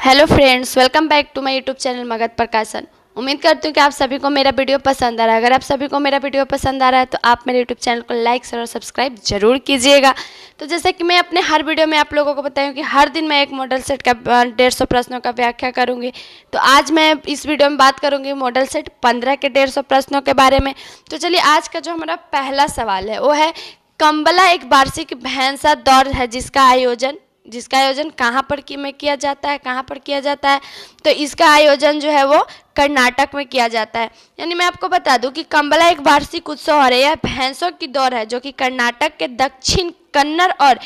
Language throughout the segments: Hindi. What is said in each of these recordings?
Hello friends, welcome back to my YouTube channel Magadh Prakashan. उम्मीद करती हूँ कि आप सभी को मेरा वीडियो पसंद आ रहा है। अगर आप सभी को मेरा वीडियो पसंद आ रहा है तो आप मेरे यूट्यूब चैनल को लाइक शेयर और सब्सक्राइब जरूर कीजिएगा। तो जैसे कि मैं अपने हर वीडियो में आप लोगों को बताऊँ कि हर दिन मैं एक मॉडल सेट का 150 प्रश्नों का व्याख्या करूँगी। तो आज मैं इस वीडियो में बात करूँगी मॉडल सेट 15 के 150 प्रश्नों के बारे में। तो चलिए, आज का जो हमारा पहला सवाल है वो है, कंबला एक वार्षिक भैंसा दौड़ है जिसका आयोजन कहाँ पर किया जाता है। तो इसका आयोजन जो है वो कर्नाटक में किया जाता है। यानी मैं आपको बता दूं कि कंबला एक वार्षिक उत्सव है। यह भैंसों की दौड़ है जो कि कर्नाटक के दक्षिण कन्नड़ और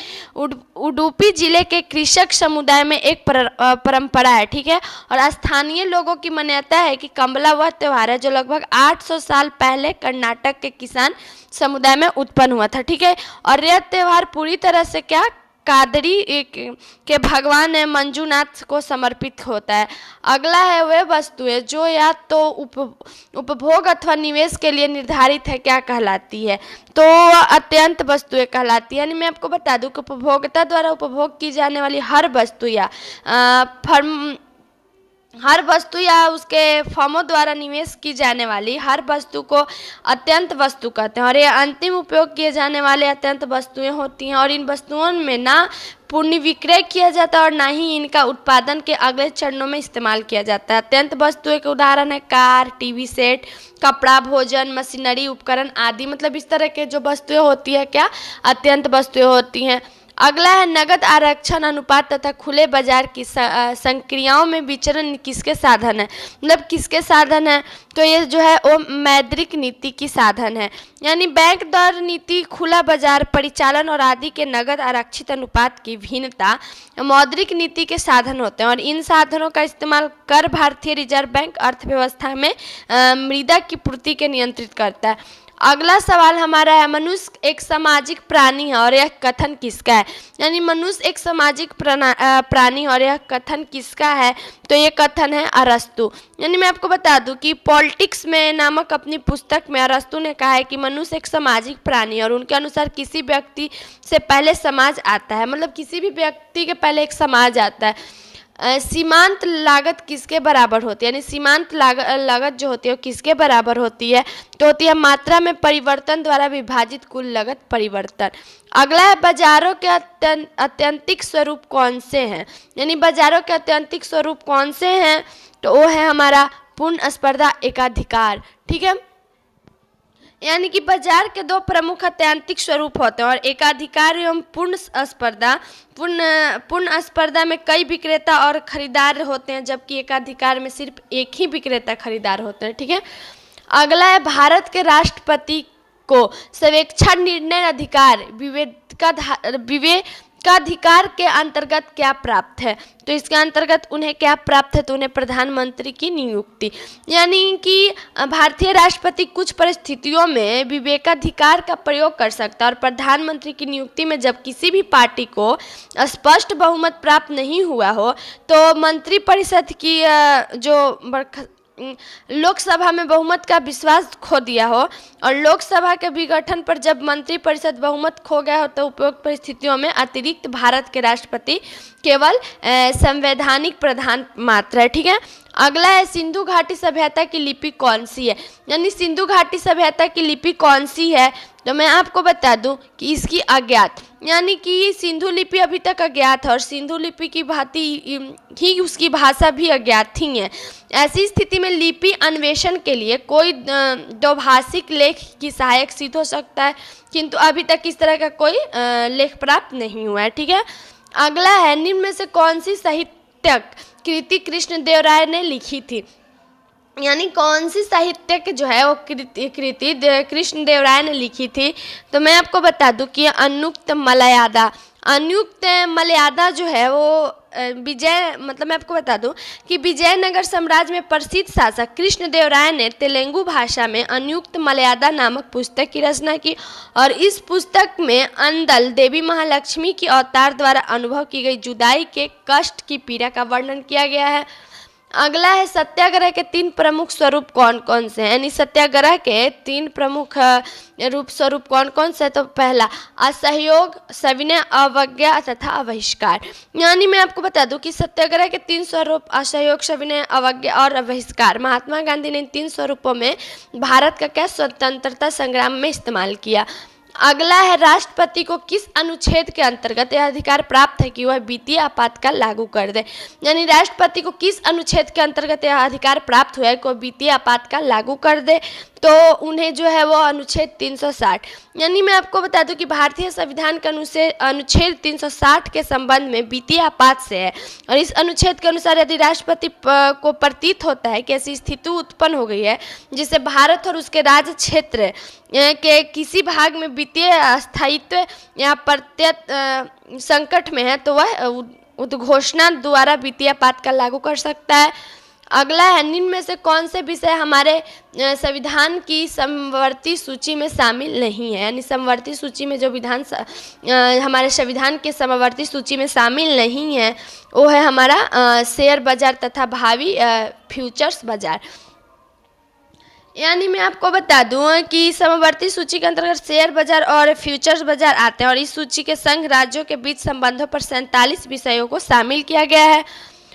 उडुपी जिले के कृषक समुदाय में एक परंपरा है। ठीक है। और स्थानीय लोगों की मान्यता है कि कंबला वह त्योहार है जो लगभग 800 साल पहले कर्नाटक के किसान समुदाय में उत्पन्न हुआ था। ठीक है। और यह त्योहार पूरी तरह से कादरी के भगवान मंजूनाथ को समर्पित होता है। अगला है वह वस्तुएं जो या तो उपभोग अथवा निवेश के लिए निर्धारित है, क्या कहलाती है? तो अत्यंत वस्तुएं कहलाती है। यानी मैं आपको बता दूं कि उपभोक्ता द्वारा उपभोग की जाने वाली हर वस्तु या उसके फर्मों द्वारा निवेश की जाने वाली हर वस्तु को अत्यंत वस्तु कहते हैं। और ये अंतिम उपयोग किए जाने वाले अत्यंत वस्तुएं होती हैं। और इन वस्तुओं में ना पुण्य विक्रय किया जाता है और ना ही इनका उत्पादन के अगले चरणों में इस्तेमाल किया जाता है। अत्यंत वस्तुएं के उदाहरण है कार, टीवी सेट, कपड़ा, भोजन, मशीनरी, उपकरण आदि। मतलब इस तरह के जो वस्तुएं होती है क्या अत्यंत वस्तुएं होती हैं। अगला है नगद आरक्षण अनुपात तथा खुले बाजार की संक्रियाओं में विचरण किसके साधन है? मतलब किसके साधन है? तो ये जो है वो मौद्रिक नीति की साधन है। यानी बैंक दर नीति, खुला बाजार परिचालन और आदि के नगद आरक्षित अनुपात की भिन्नता मौद्रिक नीति के साधन होते हैं। और इन साधनों का इस्तेमाल कर भारतीय रिजर्व बैंक अर्थव्यवस्था में मृदा की पूर्ति के नियंत्रित करता है। अगला सवाल हमारा है, मनुष्य एक सामाजिक प्राणी है और यह कथन किसका है? यानी मनुष्य एक सामाजिक प्राणी और यह कथन किसका है? तो ये कथन है अरस्तु। यानी मैं आपको बता दूं कि पॉलिटिक्स में नामक अपनी पुस्तक में अरस्तु ने कहा है कि मनुष्य एक सामाजिक प्राणी है और उनके अनुसार किसी व्यक्ति से पहले समाज आता है। मतलब किसी भी व्यक्ति के पहले एक समाज आता है। सीमांत लागत किसके बराबर होती है? यानी सीमांत लागत जो होती है वो किसके बराबर होती है? तो होती है मात्रा में परिवर्तन द्वारा विभाजित कुल लागत परिवर्तन। अगला है, बाजारों के आत्यंतिक स्वरूप कौन से हैं? यानी बाजारों के आत्यंतिक स्वरूप कौन से हैं? तो वो है हमारा पूर्ण स्पर्धा, एकाधिकार। ठीक है। यानी कि बाजार के दो प्रमुख आत्यंतिक स्वरूप होते हैं और एकाधिकार एवं पूर्ण स्पर्धा। पूर्ण स्पर्धा में कई विक्रेता और खरीदार होते हैं, जबकि एकाधिकार में सिर्फ एक ही विक्रेता खरीदार होते हैं। ठीक है। अगला है, भारत के राष्ट्रपति को स्वेच्छा निर्णय अधिकार विवेकाधिकार के अंतर्गत क्या प्राप्त है? तो इसके अंतर्गत उन्हें क्या प्राप्त है? तो उन्हें प्रधानमंत्री की नियुक्ति। यानी कि भारतीय राष्ट्रपति कुछ परिस्थितियों में विवेकाधिकार का प्रयोग कर सकता है और प्रधानमंत्री की नियुक्ति में जब किसी भी पार्टी को स्पष्ट बहुमत प्राप्त नहीं हुआ हो तो मंत्रिपरिषद की जो लोकसभा में बहुमत का विश्वास खो दिया हो और लोकसभा के विघटन पर जब मंत्रिपरिषद बहुमत खो गया हो तो उपयुक्त परिस्थितियों में अतिरिक्त भारत के राष्ट्रपति केवल संवैधानिक प्रधान मात्र है। ठीक है। अगला है, सिंधु घाटी सभ्यता की लिपि कौन सी है? यानी सिंधु घाटी सभ्यता की लिपि कौन सी है? तो मैं आपको बता दूं कि इसकी अज्ञात, यानी कि सिंधु लिपि अभी तक अज्ञात है और सिंधु लिपि की भांति ही उसकी भाषा भी अज्ञात ही है। ऐसी स्थिति में लिपि अन्वेषण के लिए कोई द्विभाषिक लेख की सहायक सिद्ध हो सकता है, किंतु अभी तक इस तरह का कोई लेख प्राप्त नहीं हुआ है। ठीक है। अगला है, निम्न में से कौन सी साहित्यक कृति कृष्णदेव राय ने लिखी थी? यानी कौन सी साहित्यक जो है वो कृति कृष्णदेव राय ने लिखी थी? तो मैं आपको बता दूं कि अनुक्त मलयादा जो है वो मैं आपको बता दूं कि विजयनगर साम्राज्य में प्रसिद्ध शासक कृष्णदेव राय ने तेलुगु भाषा में अनुक्त मलयादा नामक पुस्तक की रचना की और इस पुस्तक में अंदल देवी महालक्ष्मी की अवतार द्वारा अनुभव की गई जुदाई के कष्ट की पीड़ा का वर्णन किया गया है। अगला है सत्याग्रह के 3 प्रमुख स्वरूप कौन कौन से हैं, यानी सत्याग्रह के 3 प्रमुख रूप स्वरूप कौन कौन से। तो पहला असहयोग, सविनय अवज्ञा तथा बहिष्कार। यानी मैं आपको बता दूं कि सत्याग्रह के 3 स्वरूप असहयोग, सविनय अवज्ञा और बहिष्कार, महात्मा गांधी ने इन 3 स्वरूपों में भारत का क्या स्वतंत्रता संग्राम में इस्तेमाल किया। अगला है राष्ट्रपति को किस अनुच्छेद के अंतर्गत यह अधिकार प्राप्त है कि वह वित्तीय आपातकाल लागू कर दे। यानी राष्ट्रपति को किस अनुच्छेद के अंतर्गत यह अधिकार प्राप्त हुआ है कि वह वित्तीय आपातकाल लागू कर दे, तो उन्हें जो है वो अनुच्छेद 360। यानी मैं आपको बता दूं कि भारतीय संविधान का अनुच्छेद 360 के संबंध में वित्तीय आपात से है, और इस अनुच्छेद के अनुसार यदि राष्ट्रपति को प्रतीत होता है कि ऐसी स्थिति उत्पन्न हो गई है जिससे भारत और उसके राज्य क्षेत्र के किसी भाग में वित्तीय अस्थायित्व या प्रत्यत संकट में है, तो वह उद्घोषणा द्वारा वित्तीय आपातकाल लागू कर सकता है। अगला है निम्न में से कौन से विषय हमारे संविधान की समवर्ती सूची में शामिल नहीं है। यानी समवर्ती सूची में जो विधान हमारे संविधान के समवर्ती सूची में शामिल नहीं है वो है हमारा शेयर बाजार तथा भावी फ्यूचर्स बाजार। यानी मैं आपको बता दूं कि समवर्ती सूची के अंतर्गत शेयर बाजार और फ्यूचर्स बाजार आते हैं, और इस सूची के संघ राज्यों के बीच संबंधों पर 47 विषयों को शामिल किया गया है।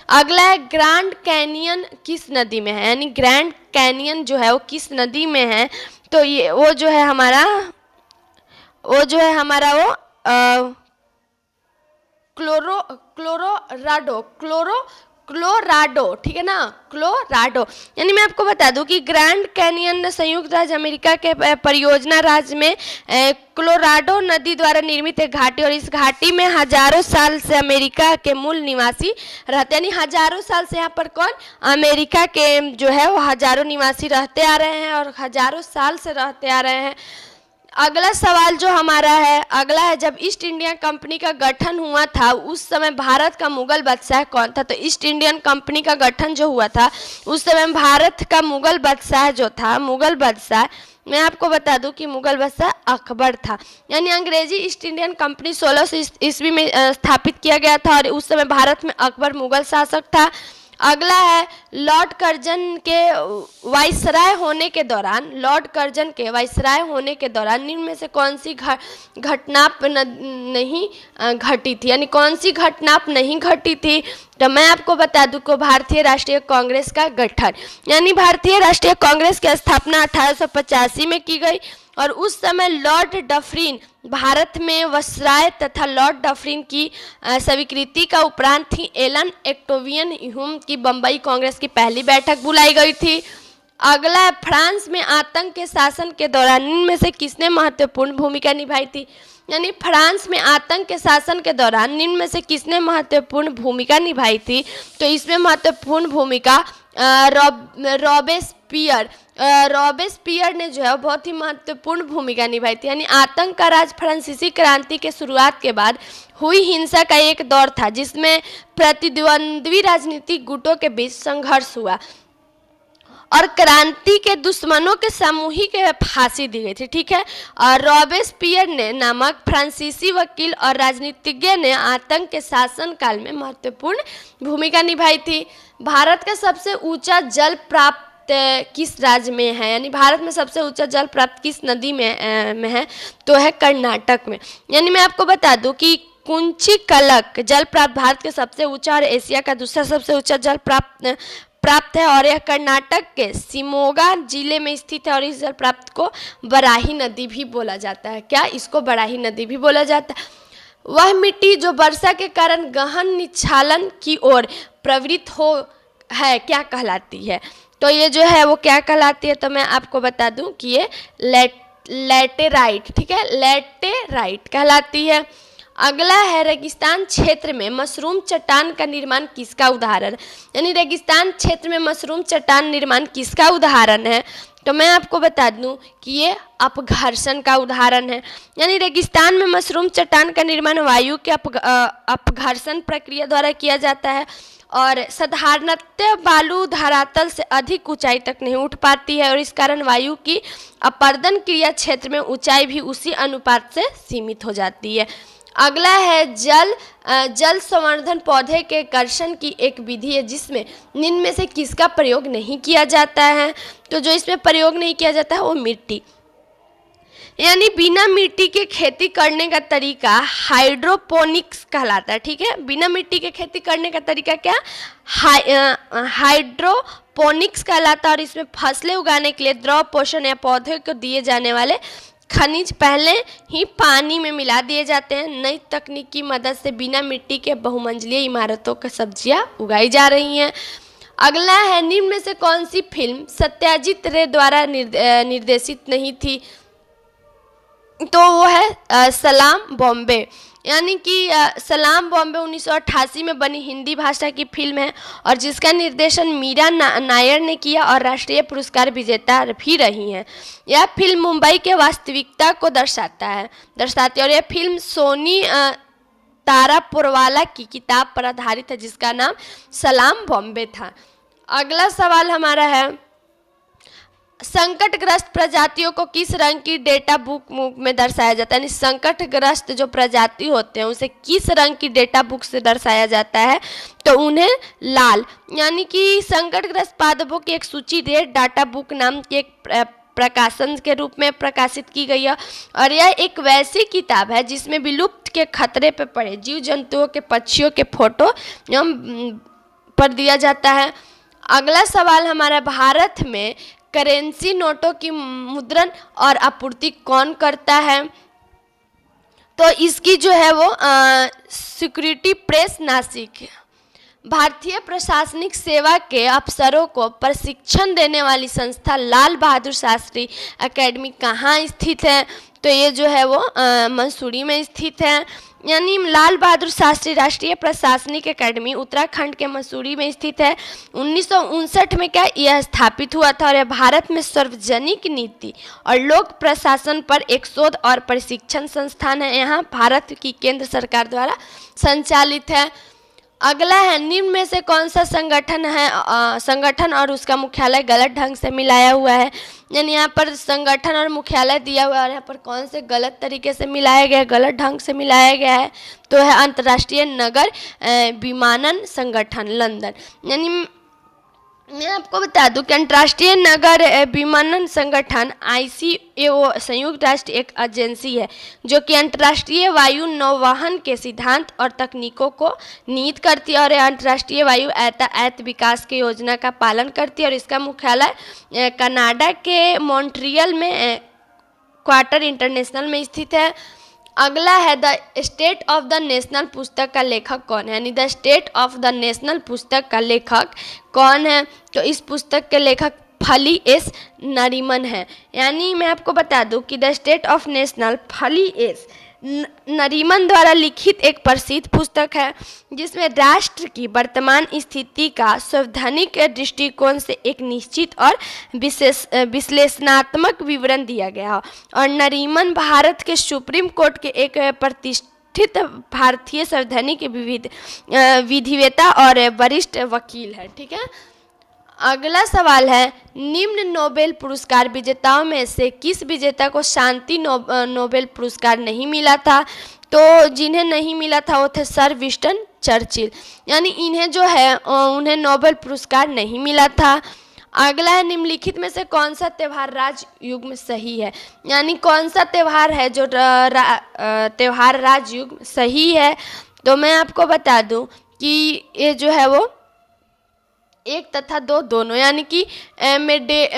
अगला है ग्रैंड कैनियन किस नदी में है। यानी ग्रैंड कैनियन जो है वो किस नदी में है, तो ये वो जो है हमारा क्लोराडो, ठीक है ना, क्लोराडो। यानी मैं आपको बता दूं कि ग्रैंड कैनियन संयुक्त राज्य अमेरिका के परियोजना राज्य में क्लोराडो नदी द्वारा निर्मित एक घाटी, और इस घाटी में हजारों साल से अमेरिका के मूल निवासी रहते हैं। यानी हजारों साल से यहाँ पर कौन, अमेरिका के जो है वो हजारों निवासी रहते आ रहे हैं और हजारों साल से रहते आ रहे हैं। अगला सवाल जो हमारा है, अगला है जब ईस्ट इंडिया कंपनी का गठन हुआ था उस समय भारत का मुगल बादशाह कौन था। तो ईस्ट इंडियन कंपनी का गठन जो हुआ था उस समय भारत का मुगल बादशाह जो था, मुगल बादशाह, मैं आपको बता दूं कि मुगल बादशाह अकबर था। यानी अंग्रेजी ईस्ट इंडियन कंपनी 1600 ईस्वी में स्थापित किया गया था, और उस समय भारत में अकबर मुगल शासक था। अगला है लॉर्ड कर्जन के वाइसराय होने के दौरान, लॉर्ड कर्जन के वाइसराय होने के दौरान निम्न में से कौन सी घटना नहीं घटी थी। यानी कौन सी घटना नहीं घटी थी, तो मैं आपको बता दूं को भारतीय राष्ट्रीय कांग्रेस का गठन। यानी भारतीय राष्ट्रीय कांग्रेस की स्थापना 1885 में की गई, और उस समय लॉर्ड डफरिन भारत में वाइसराय तथा लॉर्ड डफरिन की स्वीकृति का उपरांत थी एलन एक्टोवियन ह्यूम की बम्बई कांग्रेस की पहली बैठक बुलाई गई थी। अगला है फ्रांस में आतंक के शासन के दौरान इनमें से किसने महत्वपूर्ण भूमिका निभाई थी। यानी फ्रांस में आतंक के शासन के दौरान निम्न में से किसने महत्वपूर्ण भूमिका निभाई थी, तो इसमें महत्वपूर्ण भूमिका रॉबेस्पियर ने जो है बहुत ही महत्वपूर्ण भूमिका निभाई थी। यानी आतंक का राज फ्रांसीसी क्रांति के शुरुआत के बाद हुई हिंसा का एक दौर था जिसमें प्रतिद्वंद्वी राजनीतिक गुटों के बीच संघर्ष हुआ और क्रांति के दुश्मनों के सामूहिक फांसी दी गई थी, ठीक है। और रॉबेस्पियर ने नामक फ्रांसीसी वकील और राजनीतिज्ञ ने आतंक के शासन काल में महत्वपूर्ण भूमिका निभाई थी। भारत का सबसे ऊंचा जल प्राप्त किस राज्य में है, यानी भारत में सबसे ऊंचा जल प्राप्त किस नदी में है, तो है कर्नाटक में। यानी मैं आपको बता दूं कि कुंचिकलक जल प्राप्त भारत के सबसे ऊंचा और एशिया का दूसरा सबसे ऊंचा जल प्राप्त है, और यह कर्नाटक के शिमोगा जिले में स्थित है, और इस जल प्राप्त को बराही नदी भी बोला जाता है। क्या, इसको बराही नदी भी बोला जाता है। वह मिट्टी जो वर्षा के कारण गहन निच्छालन की ओर प्रवृत्त हो है क्या कहलाती है, तो ये जो है वो क्या कहलाती है, तो मैं आपको बता दूं कि ये लैटेराइट, ठीक है, लैटेराइट कहलाती है। अगला है रेगिस्तान क्षेत्र में मशरूम चट्टान का निर्माण किसका उदाहरण, यानी रेगिस्तान क्षेत्र में मशरूम चट्टान निर्माण किसका उदाहरण है, तो मैं आपको बता दूं कि ये अपघर्षण का उदाहरण है। यानी रेगिस्तान में मशरूम चट्टान का निर्माण वायु के अपघर्षण प्रक्रिया द्वारा किया जाता है, और साधारणतः बालू धरातल से अधिक ऊंचाई तक नहीं उठ पाती है, और इस कारण वायु की अपरदन क्रिया क्षेत्र में ऊंचाई भी उसी अनुपात से सीमित हो जाती है। अगला है जल संवर्धन पौधे के कर्षण की एक विधि है जिसमें निम्न में से किसका प्रयोग नहीं किया जाता है। तो जो इसमें प्रयोग नहीं किया जाता है वो मिट्टी, यानी बिना मिट्टी के खेती करने का तरीका हाइड्रोपोनिक्स कहलाता है। ठीक है, बिना मिट्टी के खेती करने का तरीका क्या, हाइड्रोपोनिक्स कहलाता है। और इसमें फसलें उगाने के लिए द्रव पोषण या पौधे को दिए जाने वाले खनिज पहले ही पानी में मिला दिए जाते हैं। नई तकनीक की मदद से बिना मिट्टी के बहुमंजिलीय इमारतों की सब्जियां उगाई जा रही हैं। अगला है निम्न में से कौन सी फिल्म सत्यजीत रे द्वारा निर्देशित नहीं थी। तो वो है सलाम बॉम्बे, यानी कि सलाम बॉम्बे 1988 में बनी हिंदी भाषा की फिल्म है और जिसका निर्देशन मीरा नायर ने किया और राष्ट्रीय पुरस्कार विजेता भी रही हैं। यह फिल्म मुंबई के वास्तविकता को दर्शाती है और यह फिल्म सोनी तारा पुरवाला की किताब पर आधारित है जिसका नाम सलाम बॉम्बे था। अगला सवाल हमारा है, संकटग्रस्त प्रजातियों को किस रंग की डेटा बुक में दर्शाया जाता है। यानी संकटग्रस्त जो प्रजाति होते हैं उसे किस रंग की डेटा बुक से दर्शाया जाता है। तो उन्हें लाल, यानी कि संकटग्रस्त पादपों की एक सूची रेड डाटा बुक नाम की एक प्रकाशन के रूप में प्रकाशित की गई है और यह एक वैसी किताब है जिसमें विलुप्त के खतरे पर पड़े जीव जंतुओं के पक्षियों के फोटो पर दिया जाता है। अगला सवाल हमारा, भारत में करेंसी नोटों की मुद्रण और आपूर्ति कौन करता है। तो इसकी जो है वो सिक्योरिटी प्रेस नासिक है। भारतीय प्रशासनिक सेवा के अफसरों को प्रशिक्षण देने वाली संस्था लाल बहादुर शास्त्री एकेडमी कहाँ स्थित है। तो ये जो है वो मंसूरी में स्थित है। यानी लाल बहादुर शास्त्री राष्ट्रीय प्रशासनिक एकेडमी उत्तराखंड के मसूरी में स्थित है। 1959 में क्या यह स्थापित हुआ था और यह भारत में सार्वजनिक नीति और लोक प्रशासन पर एक शोध और प्रशिक्षण संस्थान है। यहाँ भारत की केंद्र सरकार द्वारा संचालित है। अगला है, निम्न में से कौन सा संगठन और उसका मुख्यालय गलत ढंग से मिलाया हुआ है। यानी यहाँ पर संगठन और मुख्यालय दिया हुआ है और यहाँ पर कौन से गलत तरीके से मिलाया गया है, गलत ढंग से मिलाया गया है। तो है अंतर्राष्ट्रीय नगर विमानन संगठन लंदन। यानी मैं आपको बता दूं कि अंतर्राष्ट्रीय नगर विमानन संगठन ICAO संयुक्त राष्ट्र एक एजेंसी है जो कि अंतर्राष्ट्रीय वायु नौवहन के सिद्धांत और तकनीकों को निहित करती है और अंतर्राष्ट्रीय वायु यातायात विकास की योजना का पालन करती है और इसका मुख्यालय कनाडा के मॉन्ट्रियल में क्वार्टर इंटरनेशनल में स्थित है। अगला है, the state of the national पुस्तक का लेखक कौन है। यानी the state of the national पुस्तक का लेखक कौन है। तो इस पुस्तक के लेखक फली एस नरीमन है। यानी मैं आपको बता दूं कि द स्टेट ऑफ नेशनल फली एस नरीमन द्वारा लिखित एक प्रसिद्ध पुस्तक है जिसमें राष्ट्र की वर्तमान स्थिति का संवैधानिक दृष्टिकोण से एक निश्चित और विश्लेषणात्मक विवरण दिया गया है। और नरीमन भारत के सुप्रीम कोर्ट के एक प्रतिष्ठित भारतीय संवैधानिक विधिवेता और वरिष्ठ वकील है। ठीक है, अगला सवाल है, निम्न नोबेल पुरस्कार विजेताओं में से किस विजेता को शांति नोबेल पुरस्कार नहीं मिला था। तो जिन्हें नहीं मिला था वो थे सर विंस्टन चर्चिल। यानी इन्हें जो है उन्हें नोबेल पुरस्कार नहीं मिला था। अगला है, निम्नलिखित में से कौन सा त्यौहार राजयुग में सही है। यानी कौन सा त्यौहार है जो त्यौहार राजयुग में सही है। तो मैं आपको बता दूं कि ये जो है वो 1 तथा 2 दोनों, यानी कि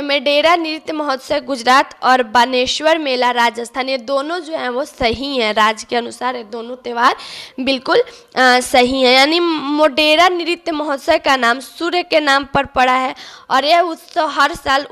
मेडेरा नृत्य महोत्सव गुजरात और बानेश्वर मेला राजस्थान, ये दोनों जो हैं वो सही हैं। राज्य के अनुसार ये दोनों त्यौहार बिल्कुल सही हैं। यानी मोडेरा नृत्य महोत्सव का नाम सूर्य के नाम पर पड़ा है और यह उत्सव हर साल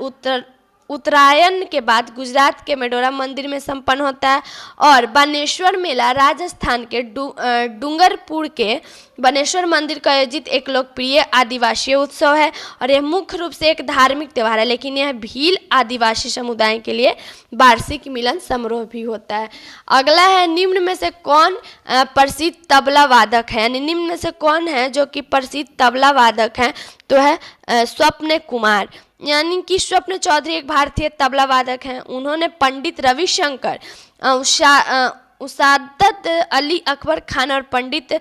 उत्तरायण के बाद गुजरात के मेडोरा मंदिर में संपन्न होता है। और बानेश्वर मेला राजस्थान के डूंगरपुर के बानेश्वर मंदिर का आयोजित एक लोकप्रिय आदिवासी उत्सव है और यह मुख्य रूप से एक धार्मिक त्यौहार है, लेकिन यह भील आदिवासी समुदाय के लिए वार्षिक मिलन समारोह भी होता है। अगला है, निम्न में से कौन प्रसिद्ध तबला वादक है। यानी निम्न में से कौन है जो कि प्रसिद्ध तबला वादक हैं। तो है स्वप्न कुमार। यानी कि स्वप्न चौधरी एक भारतीय तबला वादक हैं। उन्होंने पंडित रविशंकर उसादत अली अकबर खान और पंडित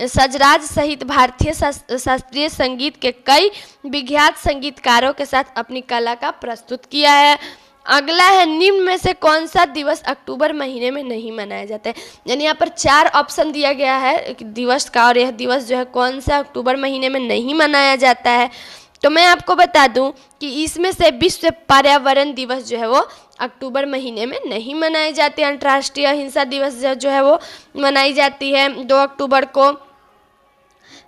सजराज सहित भारतीय शास्त्रीय संगीत के कई विख्यात संगीतकारों के साथ अपनी कला का प्रस्तुत किया है। अगला है, निम्न में से कौन सा दिवस अक्टूबर महीने में नहीं मनाया जाता है। यानी यहाँ पर 4 ऑप्शन दिया गया है दिवस का, और यह दिवस जो है कौन सा अक्टूबर महीने में नहीं मनाया जाता है। तो मैं आपको बता दूं कि इसमें से विश्व पर्यावरण दिवस जो है वो अक्टूबर महीने में नहीं मनाए जाते। अंतर्राष्ट्रीय अहिंसा दिवस जो है वो मनाई जाती है 2 अक्टूबर को।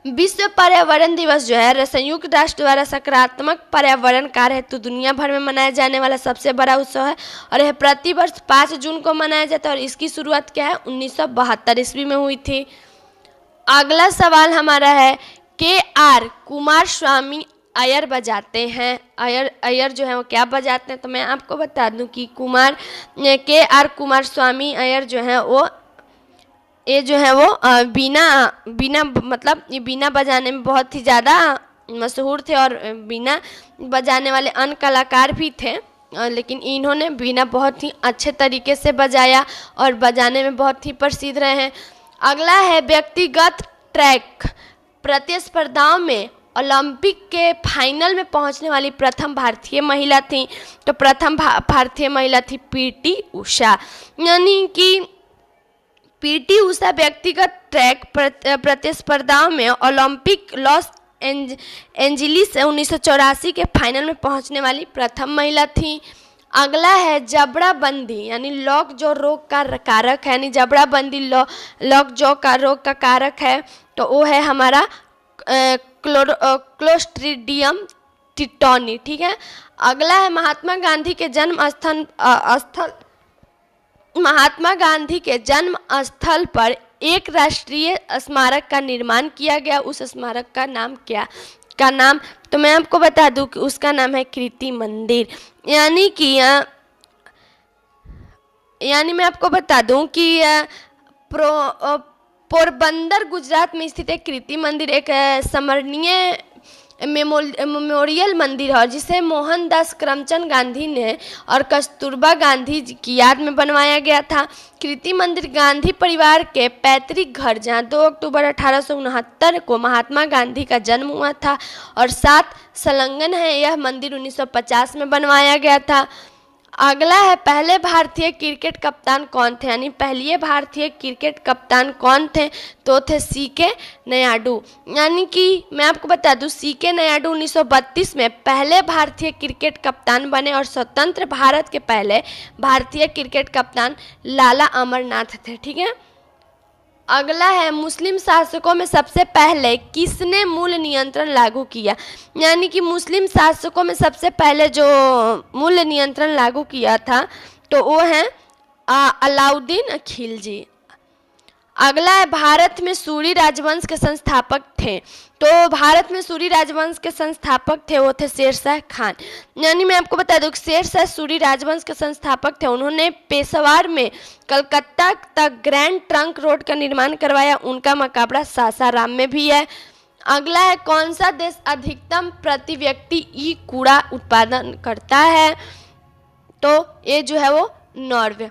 विश्व पर्यावरण दिवस जो है संयुक्त राष्ट्र द्वारा सकारात्मक पर्यावरण कार्य हेतु दुनिया भर में मनाया जाने वाला सबसे बड़ा उत्सव है, और यह प्रति वर्ष 5 जून को मनाया जाता है, और इसकी शुरुआत क्या है 1972 ईस्वी में हुई थी। अगला सवाल हमारा है, के.आर. कुमारस्वामी अयर बजाते हैं। अयर जो है वो क्या बजाते हैं, तो मैं आपको बता दूं कि के.आर. कुमारस्वामी अयर जो है वो ये जो है वो बीना मतलब ये बीना बजाने में बहुत ही ज़्यादा मशहूर थे, और बीना बजाने वाले अन्य कलाकार भी थे, लेकिन इन्होंने बीना बहुत ही अच्छे तरीके से बजाया और बजाने में बहुत ही प्रसिद्ध रहे हैं। अगला है, व्यक्तिगत ट्रैक प्रतिस्पर्धाओं में ओलंपिक के फाइनल में पहुंचने वाली प्रथम भारतीय महिला थी। तो प्रथम भारतीय महिला थी पीटी उषा। यानी कि पीटी उषा व्यक्तिगत ट्रैक प्रतिस्पर्धाओं में ओलंपिक लॉस एंजलिस 1984 के फाइनल में पहुंचने वाली प्रथम महिला थी। अगला है, जबड़ा बंदी यानी लॉक जो रोग का कारक है, यानी जबड़ा बंदी लॉक जो का रोग का कारक है, तो वो है हमारा क्लोस्ट्रीडियम टिटोनी। ठीक है। अगला है, महात्मा गांधी के जन्म स्थल पर एक राष्ट्रीय स्मारक का निर्माण किया गया। उस स्मारक का नाम क्या का नाम, तो मैं आपको बता दूं कि उसका नाम है कीर्ति मंदिर। यानी मैं आपको बता दूं कि पोरबंदर गुजरात में स्थित एक कीर्ति मंदिर एक स्मरणीय मेमोरियल मंदिर है, जिसे मोहनदास करमचंद गांधी ने और कस्तूरबा गांधी की याद में बनवाया गया था। कीर्ति मंदिर गांधी परिवार के पैतृक घर, जहां 2 अक्टूबर 1869 को महात्मा गांधी का जन्म हुआ था, और 7 संलग्न है। यह मंदिर 1950 में बनवाया गया था। अगला है, पहले भारतीय क्रिकेट कप्तान कौन थे, यानी पहले भारतीय क्रिकेट कप्तान कौन थे, तो थे सी.के. नायडू। यानी कि मैं आपको बता दूं, सी.के. नायडू 1932 में पहले भारतीय क्रिकेट कप्तान बने, और स्वतंत्र भारत के पहले भारतीय क्रिकेट कप्तान लाला अमरनाथ थे। ठीक है। अगला है, मुस्लिम शासकों में सबसे पहले किसने मूल नियंत्रण लागू किया, यानी कि मुस्लिम शासकों में सबसे पहले जो मूल नियंत्रण लागू किया था तो वो है अलाउद्दीन खिलजी। अगला है, भारत में सूरी राजवंश के संस्थापक थे, तो भारत में सूरी राजवंश के संस्थापक थे वो थे शेरशाह खान। यानी मैं आपको बता दूं कि शेरशाह सूरी राजवंश के संस्थापक थे। उन्होंने पेशवार में कलकत्ता तक ग्रैंड ट्रंक रोड का निर्माण करवाया। उनका मकबरा सासाराम में भी है। अगला है, कौन सा देश अधिकतम प्रति व्यक्ति ई कूड़ा उत्पादन करता है, तो ये जो है वो नॉर्वे।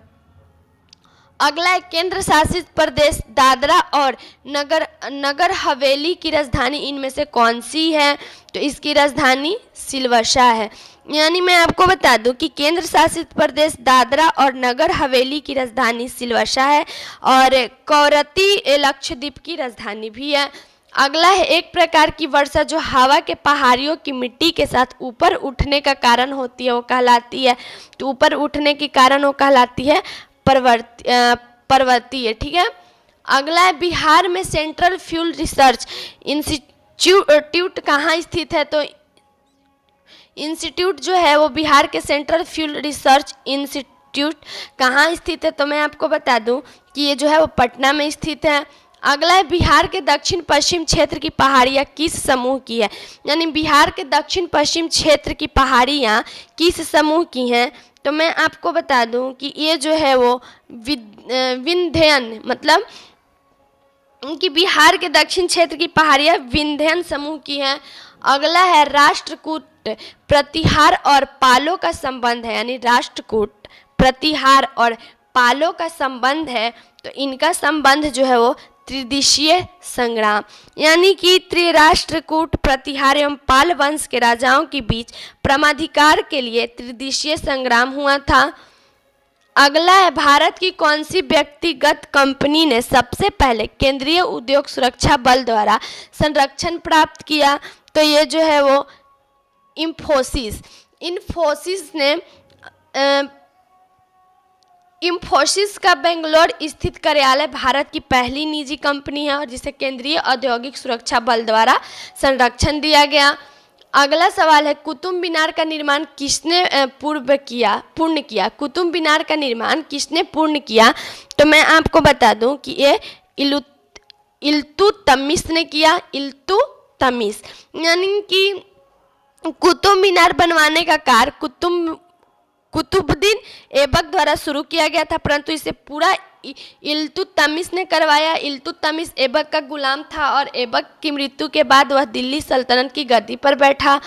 अगला है, केंद्र शासित प्रदेश दादरा और नगर हवेली की राजधानी इनमें से कौन सी है, तो इसकी राजधानी सिलवासा है। यानी मैं आपको बता दूं कि केंद्र शासित प्रदेश दादरा और नगर हवेली की राजधानी सिलवासा है, और कवरत्ती लक्षद्वीप की राजधानी भी है। अगला है, एक प्रकार की वर्षा जो हवा के पहाड़ियों की मिट्टी के साथ ऊपर उठने का कारण होती है वो कहलाती है, तो ऊपर उठने के कारण वो कहलाती है पर्वतीय। ठीक है। अगला है, बिहार में सेंट्रल फ्यूल रिसर्च इंस्टीट्यूट कहाँ स्थित है, तो इंस्टीट्यूट जो है वो बिहार के सेंट्रल फ्यूल रिसर्च इंस्टीट्यूट कहाँ स्थित है, तो मैं आपको बता दूं कि ये जो है वो पटना में स्थित है। अगला है, बिहार के दक्षिण पश्चिम क्षेत्र की पहाड़ियाँ किस समूह की है, यानी बिहार के दक्षिण पश्चिम क्षेत्र की पहाड़ियाँ किस समूह की हैं, तो मैं आपको बता दूं कि ये जो है वो विंध्यन, मतलब कि बिहार के दक्षिण क्षेत्र की पहाड़ियाँ विंध्यन समूह की हैं। अगला है, राष्ट्रकूट प्रतिहार और पालो का संबंध है, यानी राष्ट्रकूट प्रतिहार और पालों का संबंध है, तो इनका संबंध जो है वो त्रिदिशीय संग्राम यानी कि त्रिराष्ट्रकूट, प्रतिहार एवं पाल वंश के राजाओं के बीच परमाधिकार के लिए त्रिदिशीय संग्राम हुआ था। अगला है, भारत की कौन सी व्यक्तिगत कंपनी ने सबसे पहले केंद्रीय उद्योग सुरक्षा बल द्वारा संरक्षण प्राप्त किया? तो ये जो है वो इंफोसिस का बेंगलोर स्थित कार्यालय भारत की पहली निजी कंपनी है और जिसे केंद्रीय औद्योगिक सुरक्षा बल द्वारा संरक्षण दिया गया। अगला सवाल है, कुतुब मीनार का निर्माण किसने पूर्ण किया? कुतुब मीनार का निर्माण किसने पूर्ण किया? तो मैं आपको बता दूं कि ये इल्तुतमिश ने किया। इल्तुतमिश यानी कि कुतुब मीनार बनवाने का कार्य कुतुबुद्दीन ऐबक द्वारा शुरू किया गया था, परंतु इसे पूरा इल्तुतमिश ने करवाया। इल्तुतमिश ऐबक का गुलाम था और ऐबक की मृत्यु के बाद वह दिल्ली सल्तनत की गद्दी पर बैठा।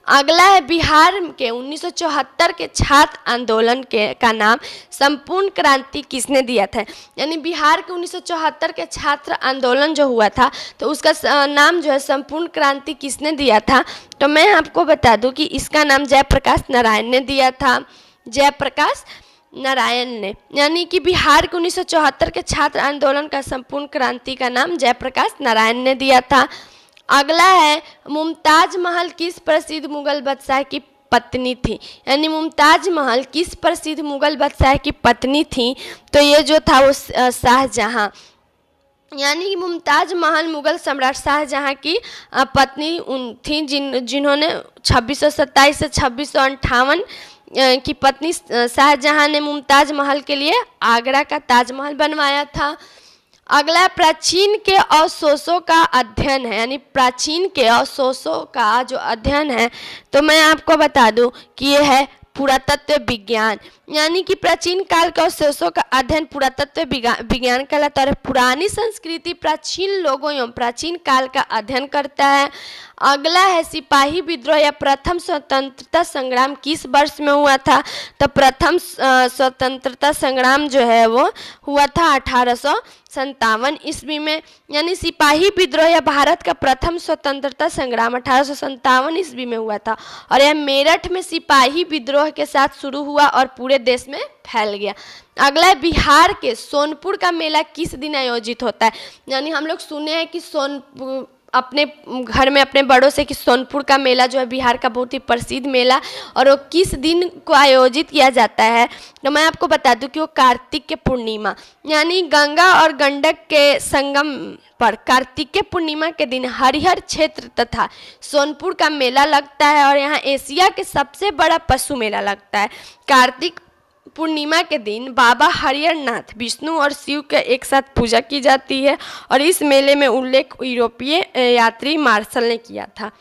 अगला है, बिहार के 1974 के छात्र आंदोलन का नाम संपूर्ण क्रांति किसने दिया था? यानी बिहार के 1974 के छात्र आंदोलन जो हुआ था तो उसका नाम जो है संपूर्ण क्रांति किसने दिया था? तो मैं आपको बता दूं कि इसका नाम जयप्रकाश नारायण ने दिया था। जयप्रकाश नारायण ने, यानी कि बिहार के 1974 के छात्र आंदोलन का संपूर्ण क्रांति का नाम जयप्रकाश नारायण ने दिया था। अगला है, मुमताज महल किस प्रसिद्ध मुगल बादशाह की पत्नी थी? यानी मुमताज महल किस प्रसिद्ध मुगल बादशाह की पत्नी थी? तो ये जो था वो शाहजहां, यानी कि मुमताज महल मुगल सम्राट शाहजहां की पत्नी थी जिन्होंने 2627 से 2658 की पत्नी शाहजहां ने मुमताज महल के लिए आगरा का ताजमहल बनवाया था। अगला, प्राचीन के अवशेषों का अध्ययन है, यानी प्राचीन के अवशेषों का जो अध्ययन है तो मैं आपको बता दूं कि यह है पुरातत्व विज्ञान, यानी कि प्राचीन काल के अवशेषों का अध्ययन पुरातत्व विज्ञान कहलाता है। पुरानी संस्कृति प्राचीन लोगों एवं प्राचीन काल का अध्ययन करता है। अगला है, सिपाही विद्रोह या प्रथम स्वतंत्रता संग्राम किस वर्ष में हुआ था? तो प्रथम स्वतंत्रता संग्राम जो है वो हुआ था 1857 ईस्वी में, यानी सिपाही विद्रोह या भारत का प्रथम स्वतंत्रता संग्राम 1857 ईस्वी में हुआ था और यह मेरठ में सिपाही विद्रोह के साथ शुरू हुआ और पूरे देश में फैल गया। अगला है, बिहार के सोनपुर का मेला किस दिन आयोजित होता है? यानी हम लोग सुने हैं कि अपने घर में अपने बड़ों से कि सोनपुर का मेला जो है बिहार का बहुत ही प्रसिद्ध मेला और वो किस दिन को आयोजित किया जाता है? तो मैं आपको बता दूं कि वो कार्तिक के पूर्णिमा, यानी गंगा और गंडक के संगम पर कार्तिक के पूर्णिमा के दिन हरिहर क्षेत्र तथा सोनपुर का मेला लगता है और यहाँ एशिया के सबसे बड़ा पशु मेला लगता है। कार्तिक पूर्णिमा के दिन बाबा हरिहरनाथ, विष्णु और शिव के एक साथ पूजा की जाती है और इस मेले में उल्लेख यूरोपीय यात्री मार्शल ने किया था।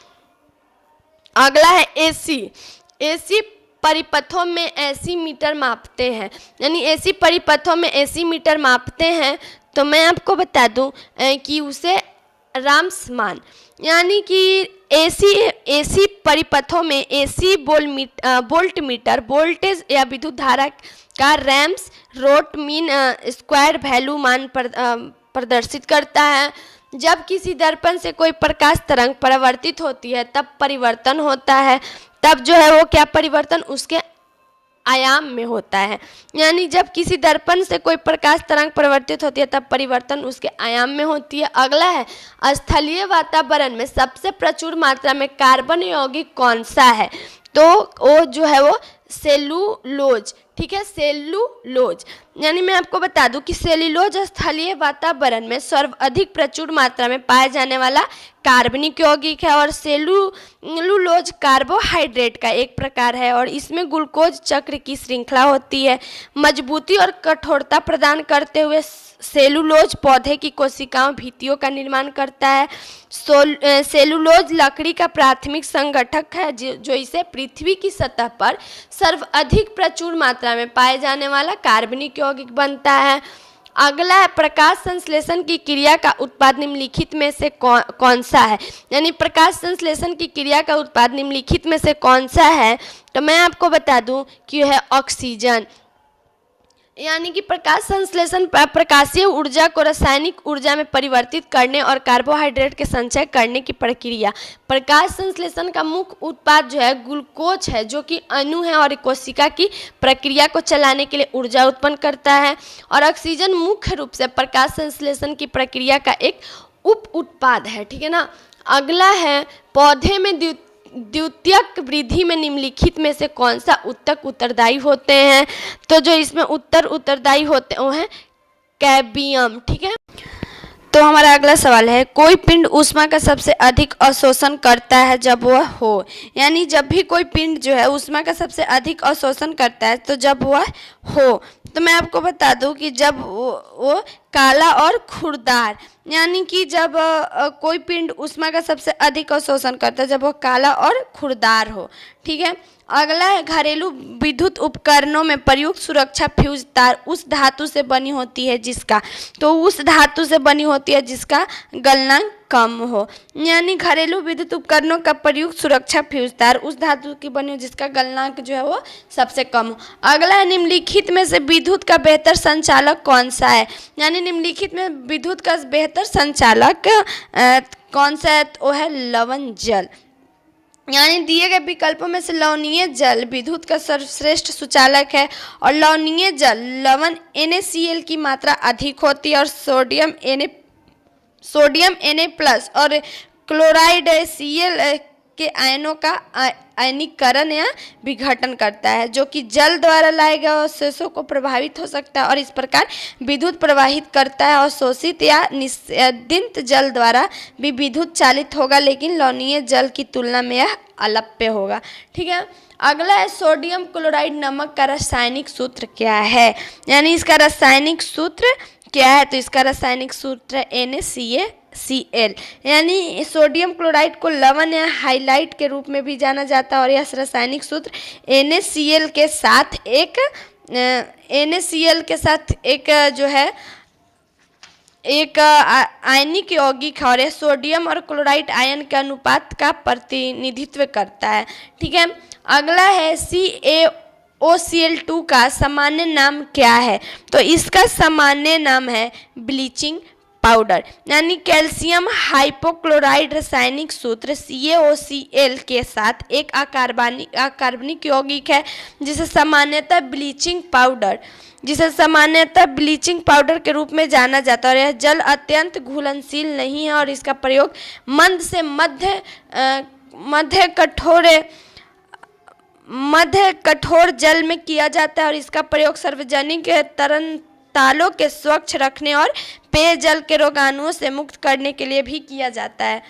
अगला है, एसी परिपथों में एसी मीटर मापते हैं, यानी एसी परिपथों में एसी मीटर मापते हैं तो मैं आपको बता दूं कि उसे राम्समान, यानी कि एसी परिपथों में एसी वोल्ट मीटर वोल्टेज या विद्युत धारा का RMS root mean square value मान प्रदर्शित करता है। जब किसी दर्पण से कोई प्रकाश तरंग परावर्तित होती है तब परिवर्तन होता है, तब जो है वो क्या परिवर्तन उसके आयाम में होता है, यानी जब किसी दर्पण से कोई प्रकाश तरंग परिवर्तित होती है तब परिवर्तन उसके आयाम में होती है। अगला है, स्थलीय वातावरण में सबसे प्रचुर मात्रा में कार्बन यौगिक कौन सा है? तो वो जो है वो सेलुलोज, ठीक है, सेलुलोज, यानी मैं आपको बता दूं कि सेलुलोज स्थलीय वातावरण में सर्वाधिक प्रचुर मात्रा में पाया जाने वाला कार्बनिक यौगिक है और सेलुलोज कार्बोहाइड्रेट का एक प्रकार है और इसमें ग्लूकोज चक्र की श्रृंखला होती है। मजबूती और कठोरता प्रदान करते हुए सेलुलोज पौधे की कोशिकाओं भित्तियों का निर्माण करता है। सेलुलोज लकड़ी का प्राथमिक संगठक है जो इसे पृथ्वी की सतह पर सर्वाधिक प्रचुर मात्रा में पाए जाने वाला कार्बनिक यौगिक बनता है। अगला है, प्रकाश संश्लेषण की क्रिया का उत्पाद निम्नलिखित में से कौन सा है? यानी प्रकाश संश्लेषण की क्रिया का उत्पाद निम्नलिखित में से कौन सा है? तो मैं आपको बता दूं कि यह है ऑक्सीजन। यानी कि प्रकाश संश्लेषण प्रकाशीय ऊर्जा को रासायनिक ऊर्जा में परिवर्तित करने और कार्बोहाइड्रेट के संचय करने की प्रक्रिया। प्रकाश संश्लेषण का मुख्य उत्पाद जो है ग्लूकोज है, जो कि अणु है और कोशिका की प्रक्रिया को चलाने के लिए ऊर्जा उत्पन्न करता है। और ऑक्सीजन मुख्य रूप से प्रकाश संश्लेषण की प्रक्रिया का एक उप उत्पाद है। ठीक है ना। अगला है पौधे में द्वितीयक वृद्धि में निम्नलिखित में से कौन सा ऊतक उत्तरदायी होते हैं। तो जो इसमें उत्तरदायी होते हैं वो है कैम्बियम। ठीक है। तो हमारा अगला सवाल है कोई पिंड ऊष्मा का सबसे अधिक अवशोषण करता है जब वह हो। यानी जब भी कोई पिंड जो है ऊष्मा का सबसे अधिक अवशोषण करता है तो जब वह हो। तो मैं आपको बता दूं कि जब वो काला और खुरदार, यानी कि जब कोई पिंड ऊष्मा का सबसे अधिक अवशोषण करता है जब वो काला और खुरदार हो। ठीक है। अगला है घरेलू विद्युत उपकरणों में प्रयुक्त सुरक्षा फ्यूज तार उस धातु से बनी होती है जिसका, तो उस धातु से बनी होती है जिसका गलनांक कम हो। यानी घरेलू विद्युत उपकरणों का प्रयुक्त सुरक्षा फ्यूज तार उस धातु की बनी हो जिसका गलनांक जो है वो सबसे कम हो। अगला है निम्नलिखित में से विद्युत का बेहतर संचालक कौन सा है। यानी निम्नलिखित में विद्युत का बेहतर संचालक कौन सा है, तो वो है लवण जल। यानी दिए गए विकल्पों में से लवणीय जल विद्युत का सर्वश्रेष्ठ सुचालक है और लवणीय जल लवण NaCl की मात्रा अधिक होती है और सोडियम Na+ और क्लोराइड Cl के आयनों का आयनीकरण या विघटन करता है, जो कि जल द्वारा लाए गए अवशेषों को प्रभावित हो सकता है और इस प्रकार विद्युत प्रवाहित करता है। और शोषित या निस्यंदित जल द्वारा भी विद्युत चालित होगा, लेकिन लवणीय जल की तुलना में यह अलप्य होगा। ठीक है। अगला है सोडियम क्लोराइड नमक का रासायनिक सूत्र क्या है। यानी इसका रासायनिक सूत्र क्या है, तो इसका रासायनिक सूत्र NaCl। यानी सोडियम क्लोराइड को लवण या हाइलाइट के रूप में भी जाना जाता है और यह रासायनिक सूत्र NaCl के साथ एक जो है एक आयनिक यौगिक है और यह सोडियम और क्लोराइड आयन के अनुपात का प्रतिनिधित्व करता है। ठीक है। अगला है CaOCl2 का सामान्य नाम क्या है। तो इसका सामान्य नाम है ब्लीचिंग पाउडर। यानी कैल्शियम हाइपोक्लोराइड रासायनिक सूत्र CaOCl के साथ एक अकार्बनिक यौगिक है जिसे सामान्यतः ब्लीचिंग पाउडर के रूप में जाना जाता है और यह जल अत्यंत घुलनशील नहीं है और इसका प्रयोग मंद से मध्य कठोर जल में किया जाता है और इसका प्रयोग सार्वजनिक तालों के स्वच्छ रखने और पेयजल के रोगाणुओं से मुक्त करने के लिए भी किया जाता है।